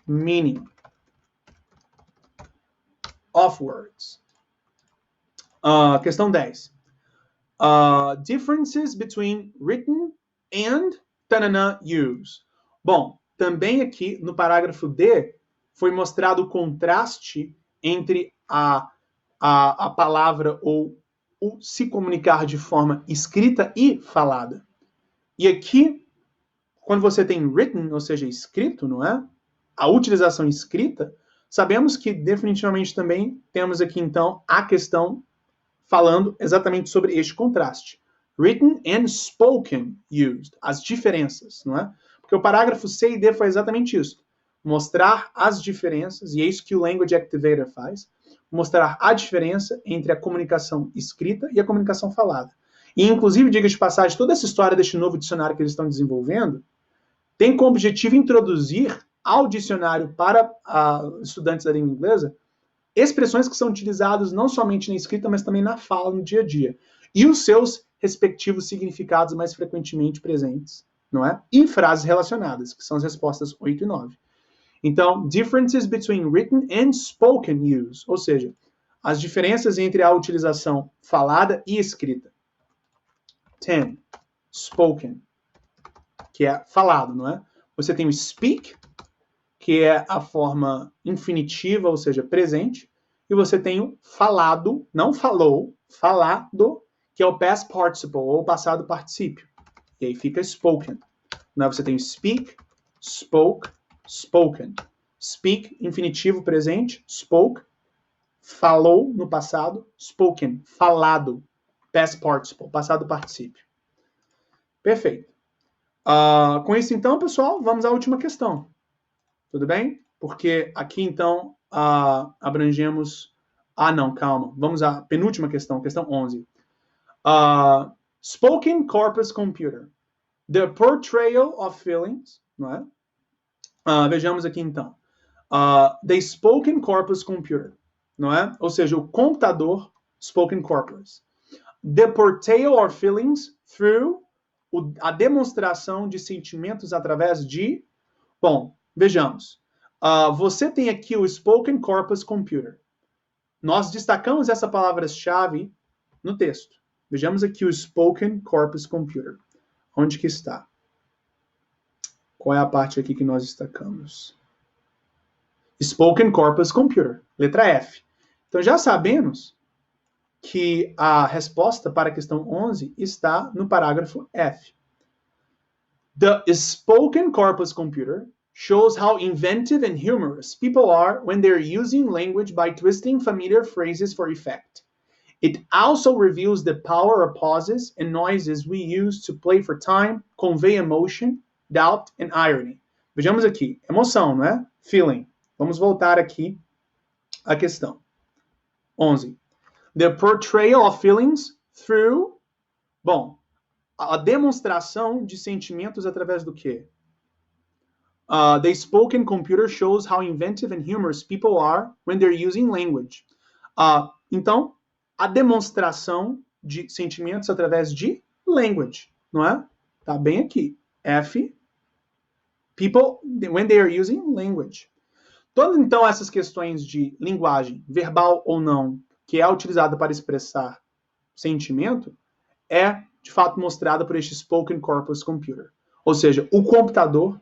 meaning of words. Questão 10. Differences between written and tanana use. Bom, também aqui no parágrafo D foi mostrado o contraste entre a palavra ou o se comunicar de forma escrita e falada. E aqui, quando você tem written, ou seja, escrito, não é? A utilização escrita, sabemos que definitivamente também temos aqui então a questão falando exatamente sobre este contraste. Written and spoken used, as diferenças, não é? Porque o parágrafo C e D foi exatamente isso. Mostrar as diferenças, e é isso que o Language Activator faz, mostrar a diferença entre a comunicação escrita e a comunicação falada. E, inclusive, diga de passagem, toda essa história deste novo dicionário que eles estão desenvolvendo tem como objetivo introduzir ao dicionário para estudantes da língua inglesa expressões que são utilizadas não somente na escrita, mas também na fala no dia a dia. E os seus respectivos significados mais frequentemente presentes, não é? E frases relacionadas, que são as respostas 8 e 9. Então, differences between written and spoken use, ou seja, as diferenças entre a utilização falada e escrita. 10. Spoken, que é falado, não é? Você tem o speak, que é a forma infinitiva, ou seja, presente, e você tem o falado, não falou, falado, que é o past participle, ou passado particípio. E aí fica spoken. Você tem o speak, spoke, spoken. Speak, infinitivo presente, spoke, falou no passado, spoken, falado, past participle, passado particípio. Perfeito. Com isso, então, pessoal, vamos à última questão. Tudo bem? Porque aqui, então, abrangemos... não, calma. Vamos à penúltima questão, questão 11. Spoken corpus computer. The portrayal of feelings, não é? Vejamos aqui, então. The spoken corpus computer, não é? Ou seja, o computador spoken corpus. The portrayal of feelings through a demonstração de sentimentos através de... Bom, vejamos. Você tem aqui o spoken corpus computer. Nós destacamos essa palavra-chave no texto. Vejamos aqui o spoken corpus computer. Onde que está? Qual é a parte aqui que nós destacamos? Spoken corpus computer. Letra F. Então já sabemos que a resposta para a questão 11 está no parágrafo F. The spoken corpus computer shows how inventive and humorous people are when they're using language by twisting familiar phrases for effect. It also reveals the power of pauses and noises we use to play for time, convey emotion, doubt, and irony. Vejamos aqui. Emoção, não é? Feeling. Vamos voltar aqui à questão. 11. The portrayal of feelings through... Bom, a demonstração de sentimentos através do quê? The spoken computer shows how inventive and humorous people are when they're using language. Então, a demonstração de sentimentos através de language, não é? Tá bem aqui. F. People, when they are using language. Todas, então, essas questões de linguagem, verbal ou não, que é utilizada para expressar sentimento, é, de fato, mostrada por este spoken corpus computer. Ou seja, o computador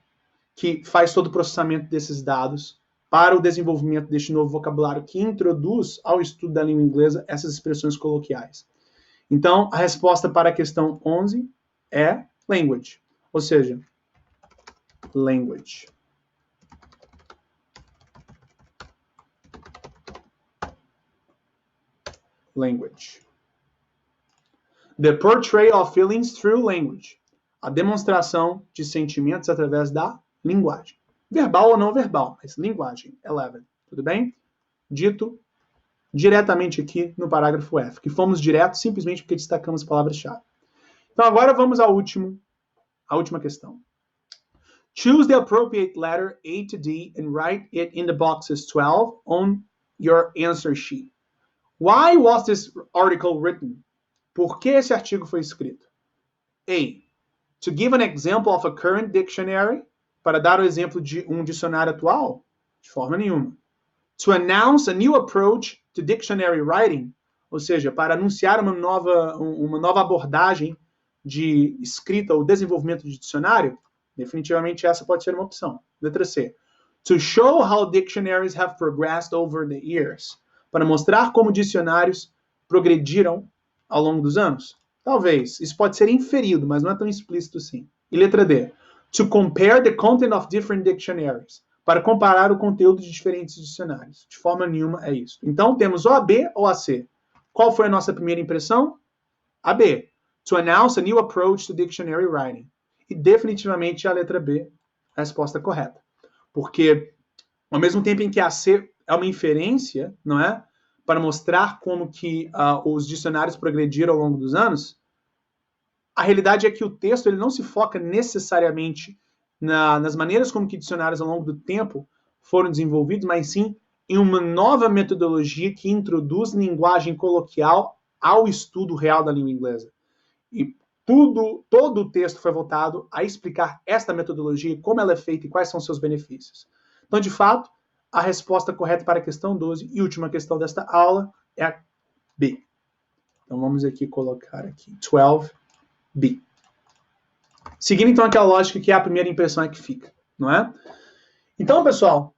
que faz todo o processamento desses dados para o desenvolvimento deste novo vocabulário que introduz ao estudo da língua inglesa essas expressões coloquiais. Então, a resposta para a questão 11 é language, ou seja, language. Language. The portrayal of feelings through language. A demonstração de sentimentos através da linguagem. Verbal ou não verbal, mas linguagem. 11. Tudo bem? Dito diretamente aqui no parágrafo F, que fomos direto simplesmente porque destacamos palavras-chave. Então agora vamos à última questão. Choose the appropriate letter A to D and write it in the boxes 12 on your answer sheet. Why was this article written? Por que esse artigo foi escrito? A. To give an example of a current dictionary. Para dar o exemplo de um dicionário atual? De forma nenhuma. To announce a new approach to dictionary writing. ou seja, para anunciar uma nova abordagem de escrita ou desenvolvimento de dicionário, definitivamente essa pode ser uma opção. Letra C. To show how dictionaries have progressed over the years. Para mostrar como dicionários progrediram ao longo dos anos. Talvez. Isso pode ser inferido, mas não é tão explícito assim. E letra D. To compare the content of different dictionaries. Para comparar o conteúdo de diferentes dicionários. De forma nenhuma é isso. Então, temos ou a B ou a C. Qual foi a nossa primeira impressão? A B. To announce a new approach to dictionary writing. E definitivamente a letra B, a resposta correta. Porque, ao mesmo tempo em que a C é uma inferência, não é? Para mostrar como que os dicionários progrediram ao longo dos anos, a realidade é que o texto ele não se foca necessariamente nas maneiras como que dicionários ao longo do tempo foram desenvolvidos, mas sim em uma nova metodologia que introduz linguagem coloquial ao estudo real da língua inglesa. E todo o texto foi voltado a explicar esta metodologia, como ela é feita e quais são seus benefícios. Então, de fato, a resposta correta para a questão 12 e última questão desta aula é a B. Então, vamos aqui colocar aqui 12B. Seguindo, então, aquela lógica que é a primeira impressão é que fica, não é? Então, pessoal,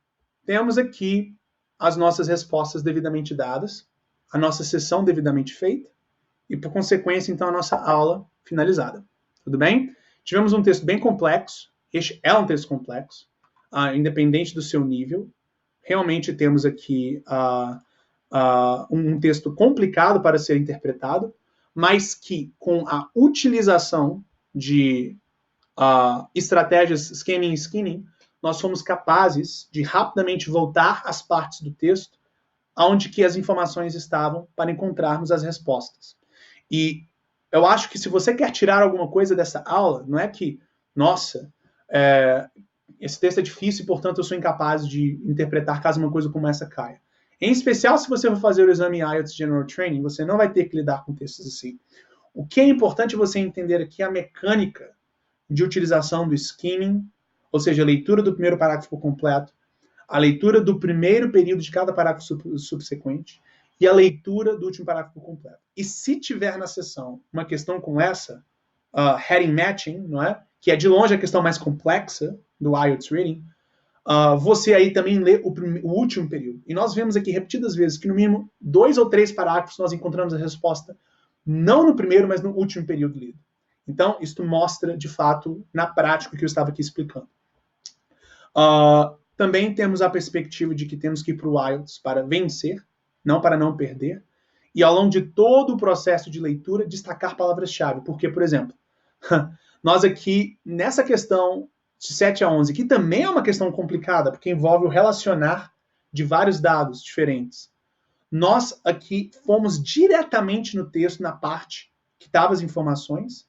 temos aqui as nossas respostas devidamente dadas, a nossa sessão devidamente feita e, por consequência, então, a nossa aula finalizada. Tudo bem? Tivemos um texto bem complexo. Este é um texto complexo, independente do seu nível. Realmente temos aqui um texto complicado para ser interpretado, mas que, com a utilização de estratégias scamming e skinning, nós fomos capazes de rapidamente voltar às partes do texto onde que as informações estavam para encontrarmos as respostas. E eu acho que se você quer tirar alguma coisa dessa aula, não é que, nossa, esse texto é difícil e, portanto, eu sou incapaz de interpretar caso uma coisa como essa caia. Em especial, se você for fazer o exame IELTS General Training, você não vai ter que lidar com textos assim. O que é importante você entender aqui é a mecânica de utilização do skimming, ou seja, a leitura do primeiro parágrafo por completo, a leitura do primeiro período de cada parágrafo subsequente e a leitura do último parágrafo por completo. E se tiver na sessão uma questão com essa, heading matching, não é? Que é de longe a questão mais complexa do IELTS Reading, você aí também lê o último período. E nós vemos aqui repetidas vezes que no mínimo 2 ou 3 parágrafos nós encontramos a resposta não no primeiro, mas no último período lido. Então, isso mostra, de fato, na prática, o que eu estava aqui explicando. Também temos a perspectiva de que temos que ir para o IELTS para vencer, não para não perder. E, ao longo de todo o processo de leitura, destacar palavras-chave. Porque, por exemplo, nós aqui, nessa questão de 7 a 11, que também é uma questão complicada, porque envolve o relacionar de vários dados diferentes. Nós aqui fomos diretamente no texto, na parte que estavam as informações,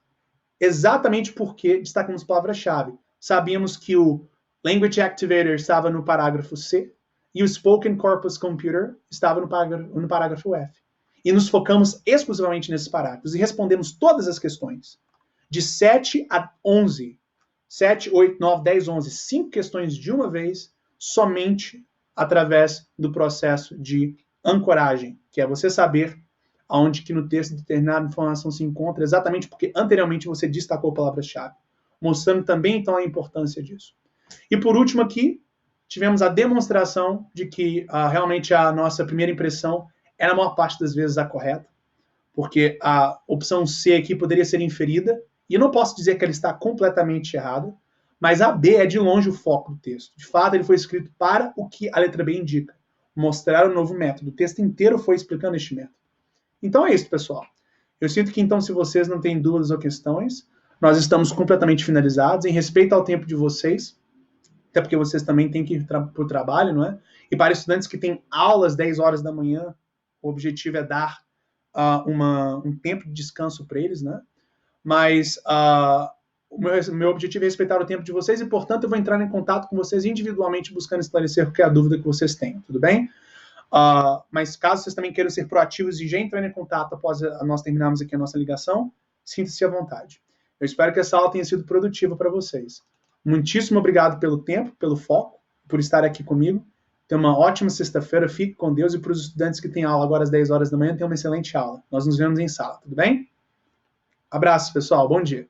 exatamente porque destacamos palavra-chave. Sabíamos que o Language Activator estava no parágrafo C e o Spoken Corpus Computer estava no parágrafo F. E nos focamos exclusivamente nesses parágrafos e respondemos todas as questões. De 7 a 11. 7, 8, 9, 10, 11. 5 questões de uma vez, somente através do processo de ancoragem, que é você saber aonde que no texto determinada informação se encontra, exatamente porque anteriormente você destacou palavras-chave, mostrando também, então, a importância disso. E por último aqui, tivemos a demonstração de que realmente a nossa primeira impressão é, na maior parte das vezes, a correta, porque a opção C aqui poderia ser inferida, e eu não posso dizer que ela está completamente errada, mas a B é de longe o foco do texto. De fato, ele foi escrito para o que a letra B indica, mostrar o novo método. O texto inteiro foi explicando este método. Então é isso, pessoal. Eu sinto que, então, se vocês não têm dúvidas ou questões, nós estamos completamente finalizados, em respeito ao tempo de vocês, até porque vocês também têm que ir para o trabalho, não é? E para estudantes que têm aulas 10 horas da manhã, o objetivo é dar um tempo de descanso para eles, né? Mas o meu objetivo é respeitar o tempo de vocês e, portanto, eu vou entrar em contato com vocês individualmente, buscando esclarecer qualquer dúvida que vocês tenham, tudo bem? Mas caso vocês também queiram ser proativos e já entrarem em contato após nós terminarmos aqui a nossa ligação, sinta-se à vontade. Eu espero que essa aula tenha sido produtiva para vocês. Muitíssimo obrigado pelo tempo, pelo foco, por estar aqui comigo. Tenha uma ótima sexta-feira, fique com Deus, e para os estudantes que têm aula agora às 10 horas da manhã, tenham uma excelente aula. Nós nos vemos em sala, tudo bem? Abraço, pessoal, bom dia.